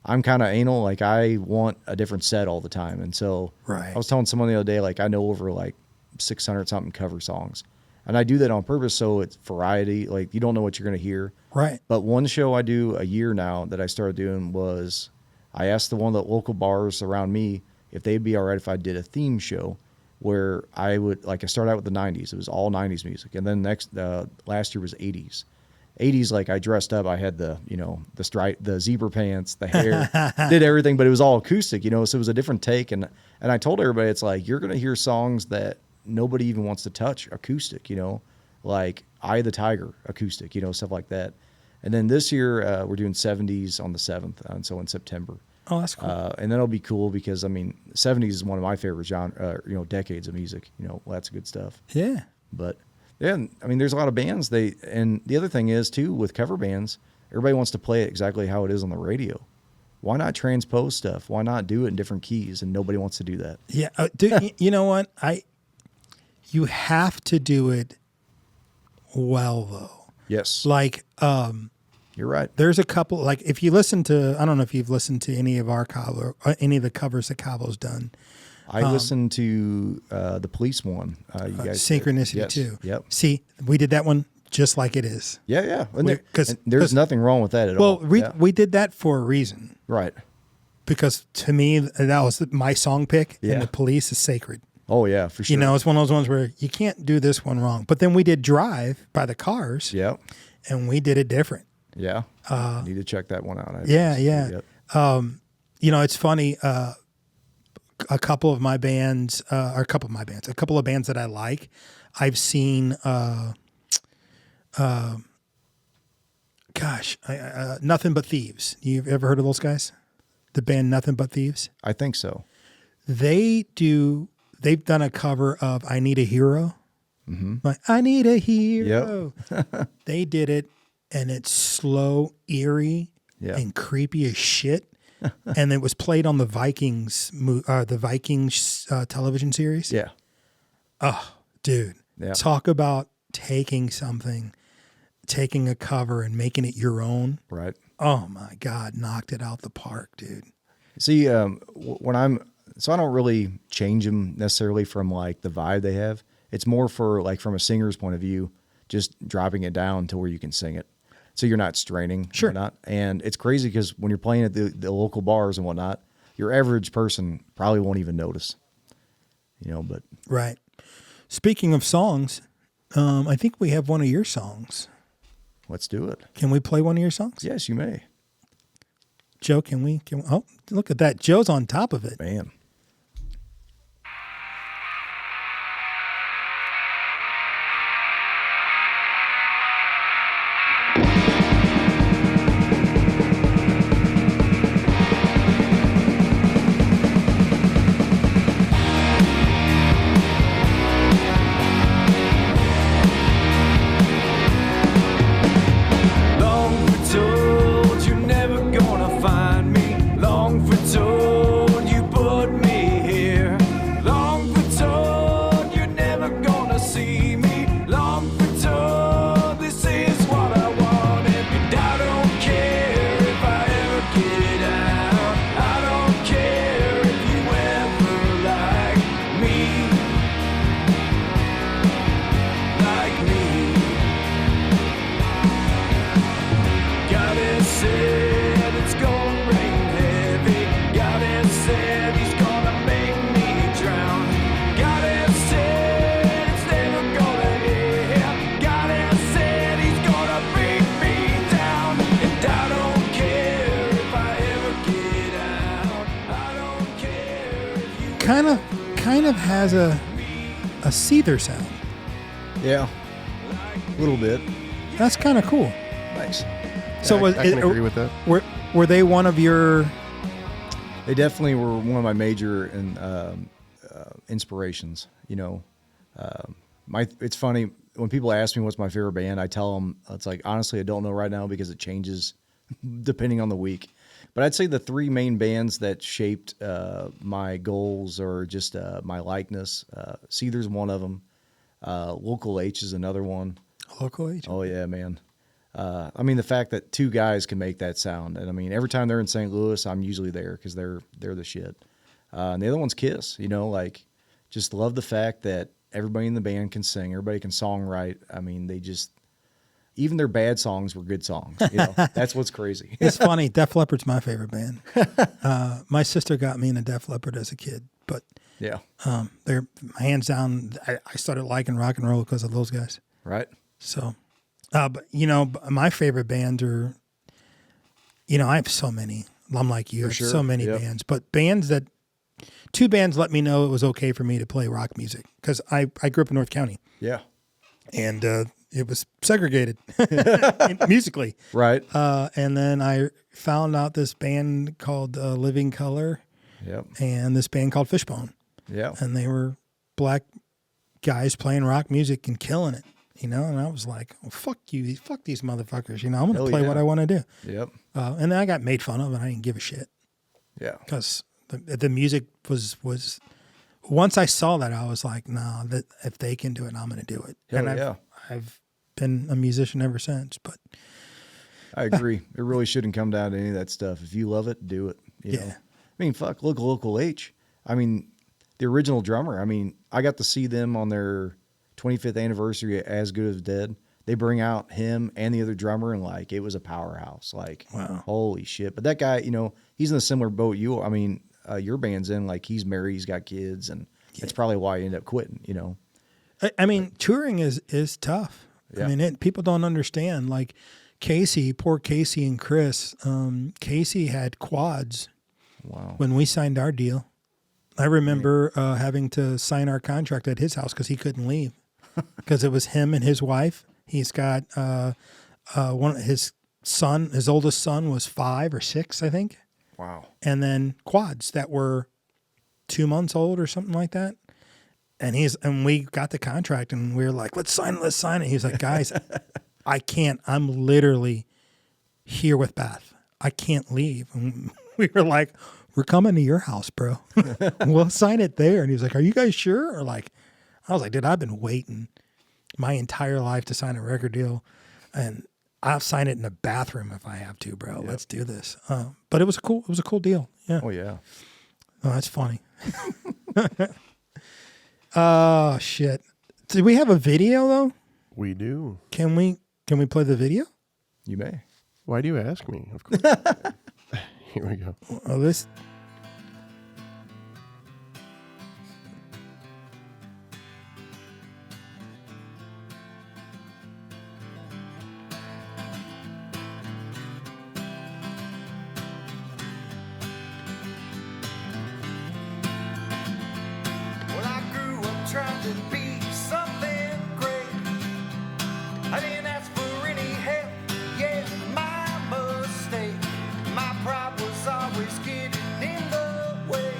I'm kind of anal. Like I want a different set all the time. And so I was telling someone the other day, like I know over like 600 something cover songs and I do that on purpose. So it's variety. Like you don't know what you're going to hear. Right. But one show I do a year now that I started doing was I asked one of the local bars around me if they'd be all right if I did a theme show where I would, like I started out with the 90s. It was all 90s music. And then last year was 80s. 80s, like I dressed up. I had the stripe, the zebra pants, the hair, did everything, but it was all acoustic, so it was a different take. And I told everybody, it's like, you're going to hear songs that nobody even wants to touch acoustic, like Eye of the Tiger acoustic, stuff like that. And then this year, we're doing 70s on the 7th. And so in September. Oh, that's cool. And that'll be cool because 70s is one of my favorite decades of music, lots of good stuff. Yeah. But yeah, there's a lot of bands. And the other thing is too, with cover bands, everybody wants to play it exactly how it is on the radio. Why not transpose stuff? Why not do it in different keys? And nobody wants to do that. Yeah. You know what? You have to do it well though. Yes. Like, you're right. There's a couple, like if you listen to, I don't know if you've listened to any of our Cabo, any of the covers that Cabo's done. I listened to the Police one. You guys Synchronicity too. Yep. See, we did that one just like it is. Yeah. And there's nothing wrong with that at all. Well, we did that for a reason. Right. Because to me, that was my song pick, and the Police is sacred. Oh, yeah, for sure. It's one of those ones where you can't do this one wrong. But then we did Drive by the Cars. Yep. And we did it different. Yeah. Need to check that one out. Yeah. It's funny. a couple of bands that I like. I've seen, Nothing But Thieves. You've ever heard of those guys? The band Nothing But Thieves? I think so. They've done a cover of I Need a Hero. Mm-hmm. Like, I need a hero. Yep. They did it, and it's slow, eerie, and creepy as shit. And it was played on the Vikings television series. Yeah. Oh, dude. Yeah. Talk about taking a cover and making it your own. Right. Oh my God, knocked it out the park, dude. See, I don't really change them necessarily from like the vibe they have. It's more for like from a singer's point of view, just dropping it down to where you can sing it. So you're not straining. Sure. And whatnot. And it's crazy because when you're playing at the local bars and whatnot, your average person probably won't even notice. But. Right. Speaking of songs, I think we have one of your songs. Let's do it. Can we play one of your songs? Yes, you may. Joe, can we? Oh, look at that. Joe's on top of it. Man. Kind of has a Seether sound. Yeah, a little bit. That's kind of cool. Nice. So I can agree with that. Were they one of your? They definitely were one of my major inspirations. It's funny when people ask me what's my favorite band. I tell them it's like honestly I don't know right now because it changes depending on the week. But I'd say the three main bands that shaped my goals or just my likeness, Seether's one of them. Local H is another one. Local H? Oh, yeah, man. The fact that two guys can make that sound. And, every time they're in St. Louis, I'm usually there because they're the shit. And the other one's Kiss. Just love the fact that everybody in the band can sing. Everybody can songwrite. They just... Even their bad songs were good songs. That's what's crazy. It's funny. Def Leppard's my favorite band. My sister got me into Def Leppard as a kid, but yeah, they're hands down. I started liking rock and roll because of those guys. Right. So, but my favorite bands are, I have so many. I'm like you. I have so many bands, but two bands let me know it was okay for me to play rock music because I grew up in North County. Yeah. And it was segregated musically. Right. And then I found out this band called Living Color. Yep. And this band called Fishbone. Yeah. And they were black guys playing rock music and killing it, and I was like, oh, fuck these motherfuckers, I'm going to play what I want to do. Yep. And then I got made fun of and I didn't give a shit. Yeah. Because the music was once I saw that, I was like, nah, that if they can do it, I'm going to do it. I've been a musician ever since, but I agree. It really shouldn't come down to any of that stuff. If you love it, do it. You know? Fuck, Local H. The original drummer. I got to see them on their 25th anniversary at As Good as Dead. They bring out him and the other drummer, and it was a powerhouse. Wow, holy shit! But that guy, he's in a similar boat. Your band's in. He's married, he's got kids, and that's probably why he ended up quitting. Touring is tough. Yeah. People don't understand. Poor Casey and Chris. Casey had quads. Wow. When we signed our deal, I remember having to sign our contract at his house because he couldn't leave because it was him and his wife. He's got his oldest son was 5 or 6, I think. Wow. And then quads that were 2 months old or something like that. And we got the contract and we were like, let's sign it. He's like, guys, I can't. I'm literally here with Beth. I can't leave. And we were like, we're coming to your house, bro. We'll sign it there. And he was like, are you guys sure? I was like, dude, I've been waiting my entire life to sign a record deal. And I'll sign it in the bathroom if I have to, bro. Yep. Let's do this. But it was a cool deal. Yeah. Oh yeah. Oh, that's funny. Oh shit. Do we have a video though? We do. Can we play the video? You may. Why do you ask me? Of course. Here we go. Oh, this. Trying to be something great. I didn't ask for any help, yeah, my mistake. My pride was always getting in the way.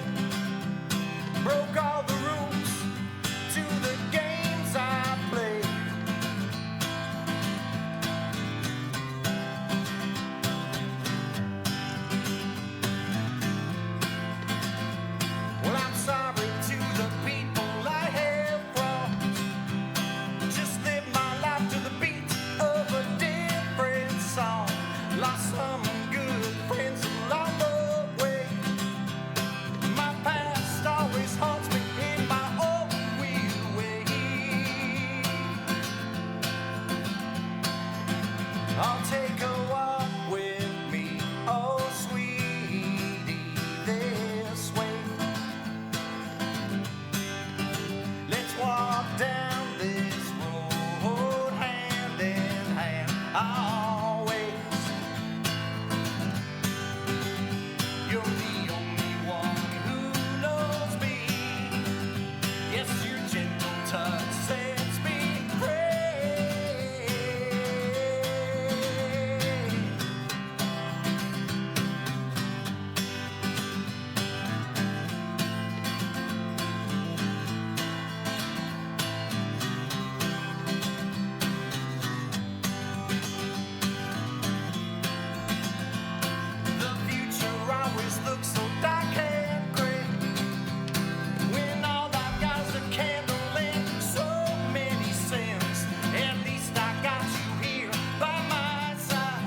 Broke all the rules to the games I played. Well, I'm sorry to the people I have wronged. Just live my life to the beat of a different song. Lost some good friends along the way. My past always haunts me in my own weird way. I'll take a walk with me, oh sweetie, this way. Let's walk down this road hand in hand, always. You're the only one who knows me. Yes, your gentle touch sets me free. The future always looks so dark and gray. When all I've got is a candle and so many sins. At least I got you here by my side.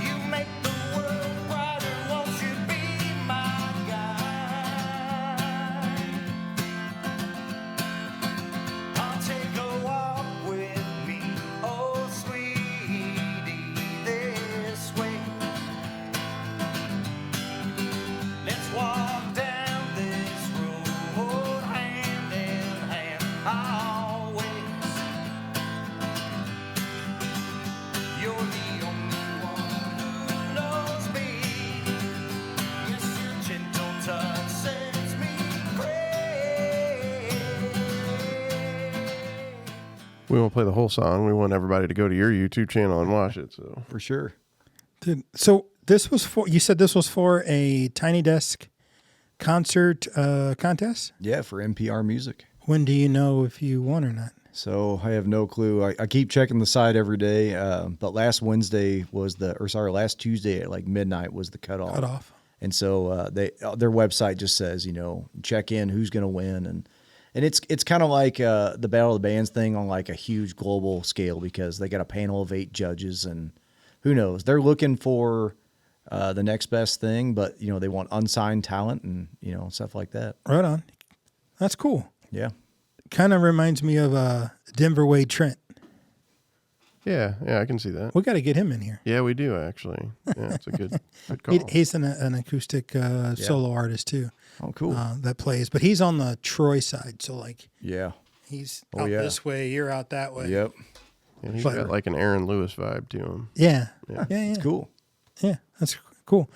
You make the world brighter, won't you be my guide? I'll take a walk with me, oh sweetie, this way. Let's walk down this road hand in hand, always. You're the only one who knows me. Yes, your gentle touch sets me free. We won't play the whole song. We want everybody to go to your YouTube channel and watch it. So For sure. Dude, so you said this was for a Tiny Desk concert contest? Yeah, for NPR Music. When do you know if you won or not? So I have no clue. I keep checking the site every day, but last Tuesday at like midnight was the cutoff. And so their website just says, check in who's going to win, and it's kind of like the Battle of the Bands thing on like a huge global scale because they got a panel of 8 judges, and who knows, they're looking for the next best thing, but they want unsigned talent and stuff like that. Right on. That's cool. Yeah. Kind of reminds me of Denver Wade Trent. yeah, I can see that. We got to get him in here. Yeah, we do actually. Yeah, it's a good call. He's an acoustic solo artist too. Oh, cool. That plays, but he's on the Troy side, so like Yeah. he's out this way, you're out that way. Yep. And he's got like an Aaron Lewis vibe to him. Yeah. Yeah. Yeah. It's cool. Yeah, that's cool.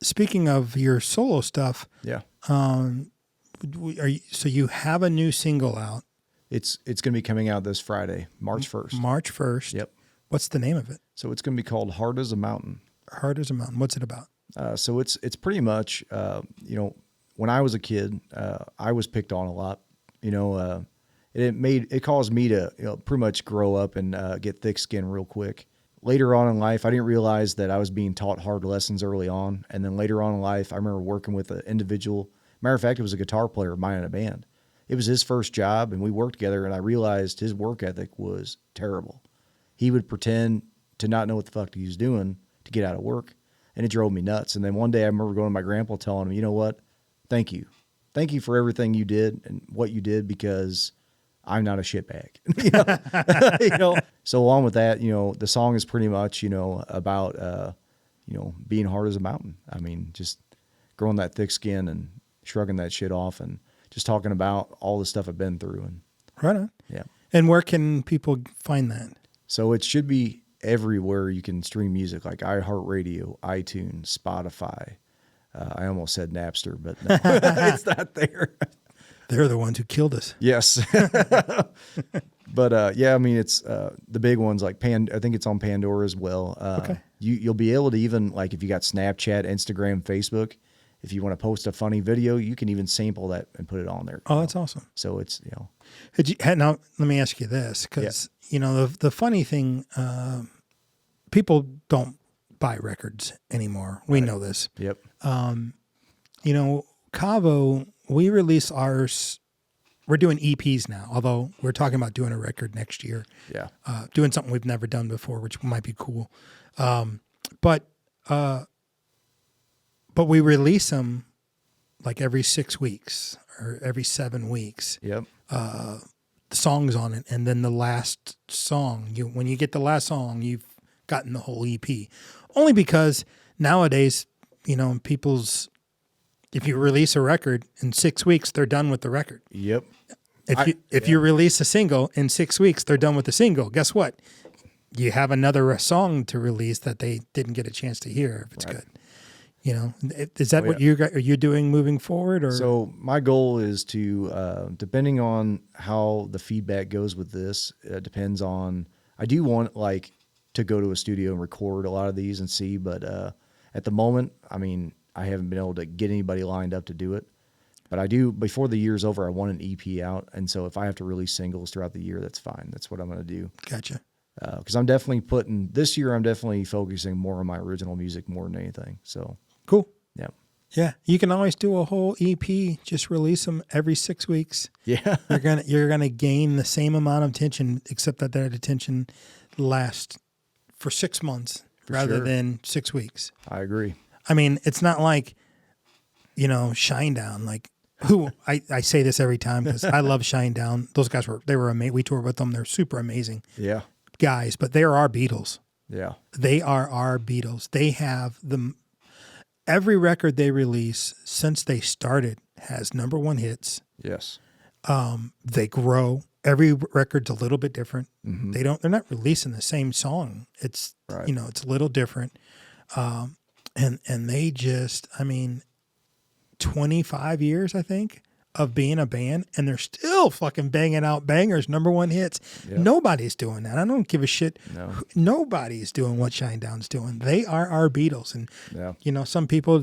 speaking of your solo stuff, Yeah. so you have a new single out It's going to be coming out this Friday, March 1st. March 1st. Yep. What's the name of it? So it's going to be called Hard as a Mountain. Hard as a Mountain. What's it about? So it's pretty much, when I was a kid, I was picked on a lot, it caused me to, pretty much grow up and get thick skin real quick. Later on in life, I didn't realize that I was being taught hard lessons early on. And then later on in life, I remember working with an individual. Matter of fact, it was a guitar player of mine in a band. It was his first job, and we worked together, and I realized his work ethic was terrible. He would pretend to not know what the fuck he was doing to get out of work, and it drove me nuts. And then one day I remember going to my grandpa telling him, you know what? Thank you. Thank you for everything you did and what you did, because I'm not a shitbag. So along with that, the song is pretty much, about, being hard as a mountain. I mean, just growing that thick skin and shrugging that shit off and just talking about all the stuff I've been through. And right on. Yeah. And where can people find that? So it should be everywhere you can stream music, like iHeartRadio, iTunes, Spotify. I almost said Napster, but no, it's not there. They're the ones who killed us. Yes. But yeah, I mean, it's the big ones like I think it's on Pandora as well. Okay. You'll be able to even, like, if you got Snapchat, Instagram, Facebook, if you want to post a funny video, you can even sample that and put it on there. Oh, that's awesome. So it's, Now, let me ask you this, because, the funny thing, people don't buy records anymore. We know this. Yep. Cavo, we release ours. We're doing EPs now, although we're talking about doing a record next year. Yeah. Doing something we've never done before, which might be cool. But we release them like every 6 weeks or every 7 weeks. Yep. The songs on it, and then the last song. When you get the last song, you've gotten the whole EP. Only because nowadays, if you release a record in 6 weeks, they're done with the record. Yep. If you release a single in 6 weeks, they're done with the single. Guess what? You have another song to release that they didn't get a chance to hear if it's good. Is that what you're doing moving forward? Or so my goal is to, depending on how the feedback goes with this, depends on. I do want to go to a studio and record a lot of these and see, but at the moment, I mean, I haven't been able to get anybody lined up to do it. But I do, before the year's over, I want an EP out. And so if I have to release singles throughout the year, that's fine. That's what I'm going to do. Gotcha. Because I'm definitely focusing more on my original music more than anything. So cool. Yeah. Yeah. You can always do a whole EP. Just release them every 6 weeks. Yeah. You're gonna gain the same amount of attention, except that attention lasts for 6 months rather than 6 weeks. I agree. I mean, it's not like, Shinedown, I say this every time because I love Shinedown. Those guys were amazing. We toured with them. They're super amazing guys, but they are our Beatles. Yeah. They are our Beatles. They have every record they release since they started has #1 hits. Yes. They grow. Every record's a little bit different. Mm-hmm. They're not releasing the same song. It's, it's a little different. And they just, 25 years, I think, of being a band, and they're still fucking banging out bangers, #1 hits. Yep. Nobody's doing that. I don't give a shit. No. Nobody's doing what Shinedown's doing. They are our Beatles. And, some people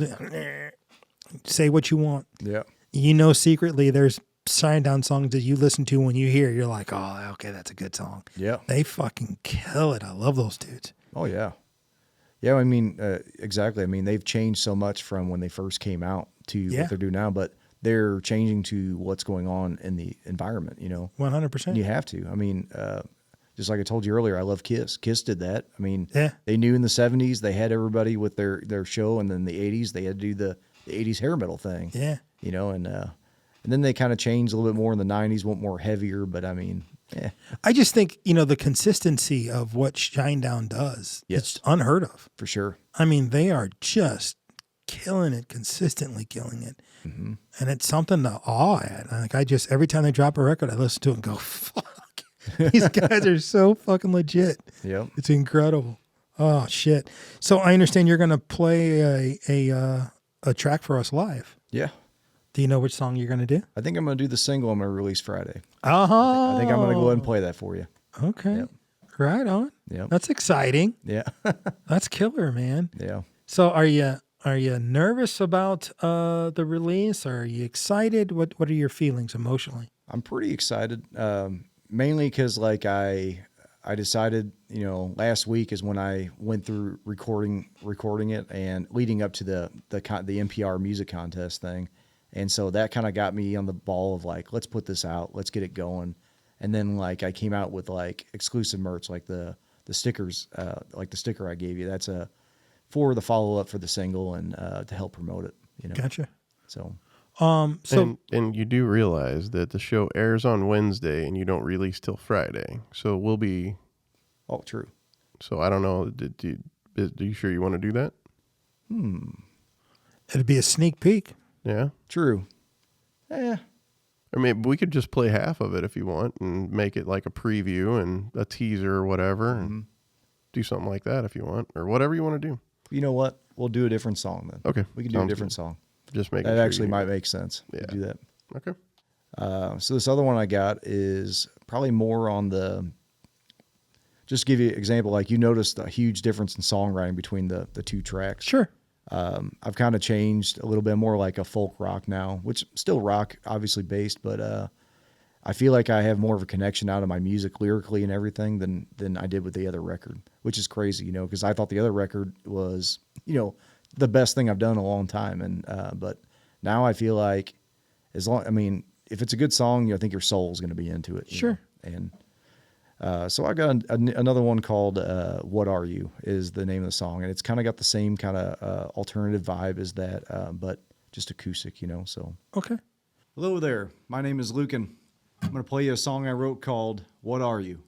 say what you want. Yeah. Secretly there's Shinedown songs that you listen to when you hear, you're like, oh, okay, that's a good song. Yeah. They fucking kill it. I love those dudes. Oh, yeah. Yeah, exactly. They've changed so much from when they first came out to what they're doing now, but they're changing to what's going on in the environment, 100%. You have to. Just like I told you earlier, I love Kiss. Kiss did that. They knew in the 70s they had everybody with their show, and then the 80s they had to do the 80s hair metal thing. Yeah. And then they kind of changed a little bit more in the 90s, went more heavier, but yeah. I just think, the consistency of what Shinedown does, it's unheard of. For sure. They are just killing it, consistently killing it. Mm-hmm. And it's something to awe at. Every time they drop a record, I listen to it and go, fuck, these guys are so fucking legit. Yep. It's incredible. Oh shit! So I understand you're going to play a track for us live. Yeah. Do you know which song you're going to do? I think I'm going to do the single I'm going to release Friday. Oh, I think I'm going to go ahead and play that for you. Okay, Yep. right on. Yep. That's exciting. Yeah. That's killer, man. Yeah. So are you nervous about the release? Or are you excited? What are your feelings emotionally? I'm pretty excited, mainly because like I decided, last week is when I went through recording it and leading up to the NPR music contest thing. And so that kind of got me on the ball of like, let's put this out, let's get it going. And then like I came out with like exclusive merch, like the stickers, like the sticker I gave you. That's for the follow up for the single and to help promote it. Gotcha. So. And you do realize that the show airs on Wednesday and you don't release till Friday, so we'll be. Oh, true. So I don't know. Are you sure you want to do that? It'd be a sneak peek. Yeah. True. Yeah. Or maybe we could just play half of it if you want and make it like a preview and a teaser or whatever, and do something like that if you want, or whatever you want to do. You know what? We'll do a different song then. Okay. We can do a different song. Just make that actually might make sense. Yeah. To do that. Okay. So this other one I got is probably more on just to give you an example, like you noticed a huge difference in songwriting between the two tracks. Sure. I've kind of changed a little bit more like a folk rock now, which still rock obviously based, but I feel like I have more of a connection out of my music lyrically and everything than I did with the other record, which is crazy, because I thought the other record was, the best thing I've done in a long time. And, but now I feel like if it's a good song, I think your soul is going to be into it. Sure. And, so I got another one called, What Are You is the name of the song. And it's kind of got the same kind of, alternative vibe as that, but just acoustic, so. Okay. Hello there. My name is Lukcan. I'm going to play you a song I wrote called What Are You?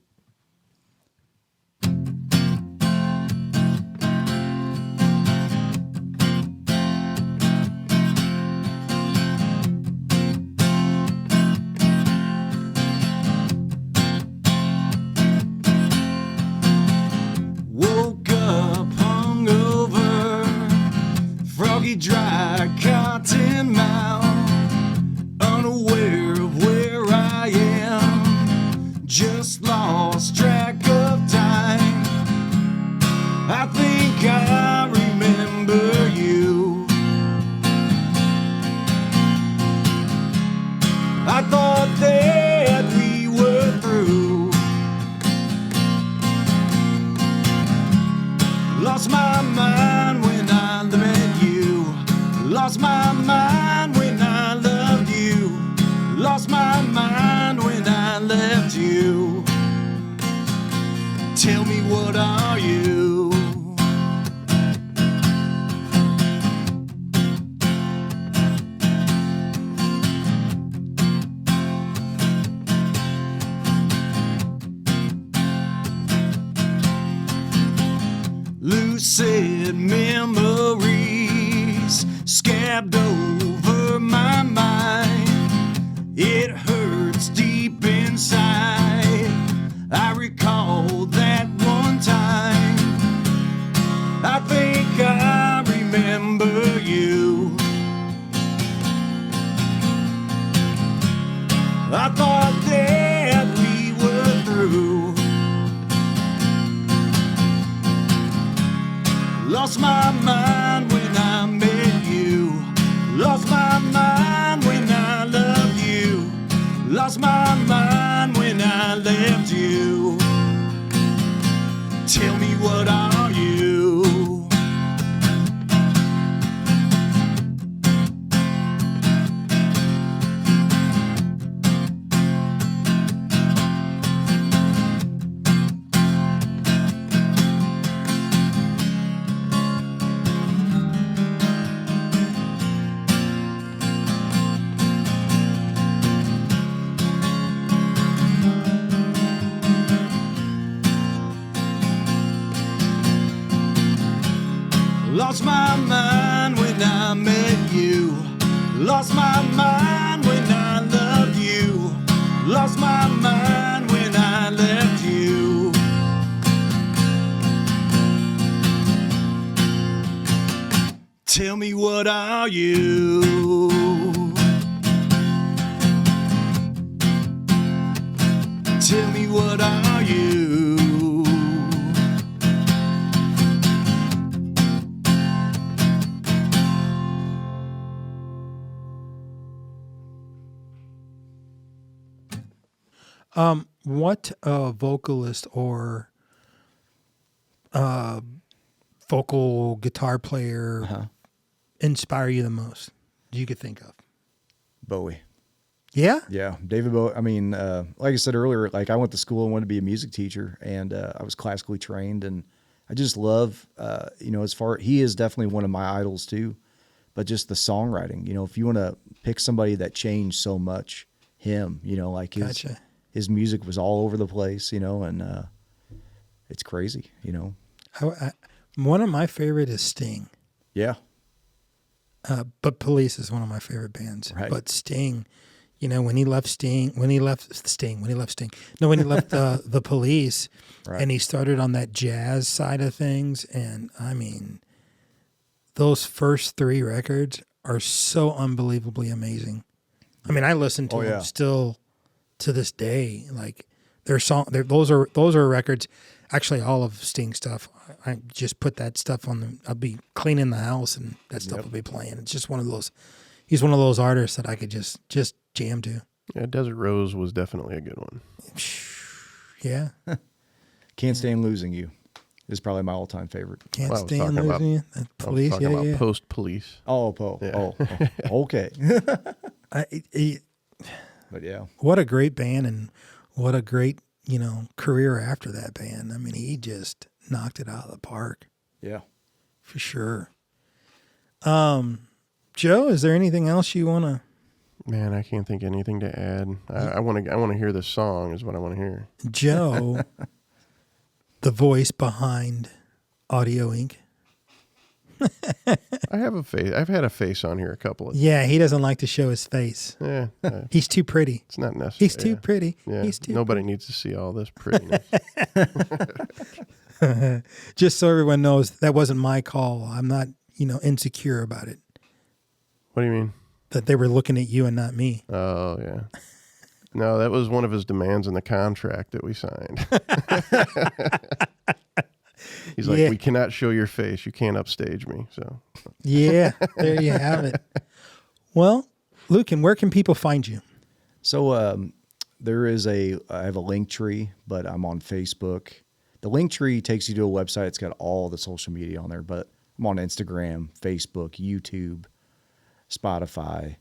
Woke up hungover, froggy dry cotton mouth, unaware of where I am, just lost track of time. I think I remember you. I thought that we were through. Lost my mind when I met you. Lost my mind when I loved you. Lost my mind when I left you. Tell me, what are you? Lucid memories scabbed over my mind. It hurts deep inside. I recall that one time. I think I remember you. I thought that we were through. Lost my mind when I met you. Lost my mind when I loved you. Lost my mind when I left you. Tell me, what are you? Lost my mind when I met you. Lost my mind when I loved you. Lost my mind when I left you. Tell me, what are you? Tell me, what are you? What vocalist or vocal guitar player inspire you the most? You could think of Bowie. Yeah, Yeah, David Bowie. I mean, like I said earlier, like I went to school and wanted to be a music teacher, and I was classically trained, and I just love, he is definitely one of my idols too, but just the songwriting. If you want to pick somebody that changed so much, him. Like his music was all over the place. And it's crazy. One of my favorite is Sting. Yeah. But Police is one of my favorite bands. Right. But Sting, when he left the Police, right. and he started on that jazz side of things, and I mean, those first 3 records are so unbelievably amazing. I mean, I listen to them still to this day. Like those are records. Actually, all of Sting stuff. I just put that stuff on them. I'll be cleaning the house, and that stuff will be playing. It's just one of those. He's one of those artists that I could just jam to. Yeah, Desert Rose was definitely a good one. Yeah. Can't Stand Losing You is probably my all-time favorite. Can't Stand Losing You. Police, yeah. Post-Police. Oh, okay. But yeah. What a great band, and what a great, career after that band. I mean, he just knocked it out of the park. Yeah. For sure. Joe, is there anything else you want to? Man, I can't think of anything to add. I want to hear this song is what I want to hear. Joe, the voice behind Audio Inc. I have a face. I've had a face on here a couple of times. Yeah, he doesn't like to show his face. Yeah. He's too pretty. It's not necessary. He's too pretty. Yeah. He's too Nobody needs to see all this prettiness. Just so everyone knows, that wasn't my call. I'm not, insecure about it. What do you mean? That they were looking at you and not me. Oh, yeah. No, that was one of his demands in the contract that we signed. He's like, we cannot show your face. You can't upstage me. So, yeah, there you have it. Well, Lukcan, where can people find you? So I have a link tree, but I'm on Facebook. The link tree takes you to a website. It's got all the social media on there, but I'm on Instagram, Facebook, YouTube, Spotify,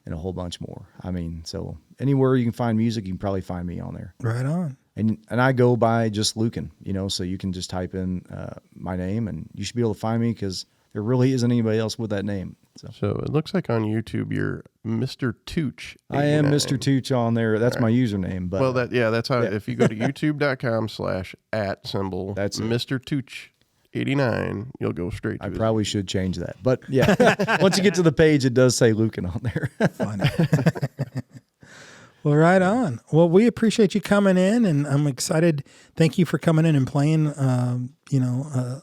and a whole bunch more. I mean, so anywhere you can find music, you can probably find me on there. Right on. And I go by just Lukcan, so you can just type in my name, and you should be able to find me because there really isn't anybody else with that name. So it looks like on YouTube you're Mr. Tooch. I am Mr. Tooch on there. That's my username. But that's how. If you go to youtube.com/@ that's Mr. Tooch 89, you'll go straight to I probably should change that. But yeah, once you get to the page, it does say Lukcan on there. Funny. Well, right on. Well, we appreciate you coming in, and I'm excited. Thank you for coming in and playing,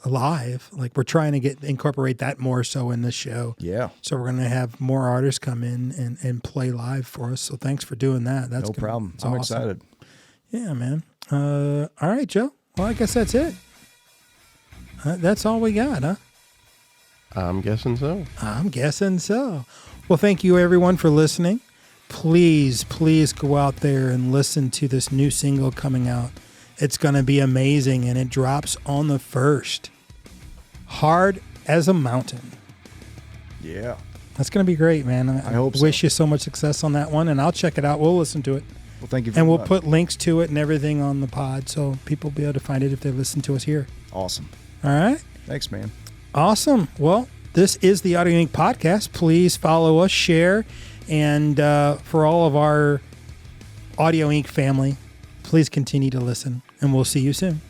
live. Like, we're trying to incorporate that more so in this show. Yeah. So we're going to have more artists come in and play live for us. So thanks for doing that. No problem. I'm excited. Yeah, man. All right, Joe. Well, I guess that's it. That's all we got, huh? I'm guessing so. Well, thank you, everyone, for listening. Please go out there and listen to this new single coming out. It's going to be amazing, and it drops on the 1st. Hard as a Mountain. Yeah. That's going to be great, man. I hope so. Wish you so much success on that one, and I'll check it out. We'll listen to it. Well, thank you very much. And we'll put links to it and everything on the pod so people will be able to find it if they listen to us here. Awesome. All right? Thanks, man. Awesome. Well, this is the Audio Inc. podcast. Please follow us, share, and for all of our Audio Inc. family, please continue to listen, and we'll see you soon.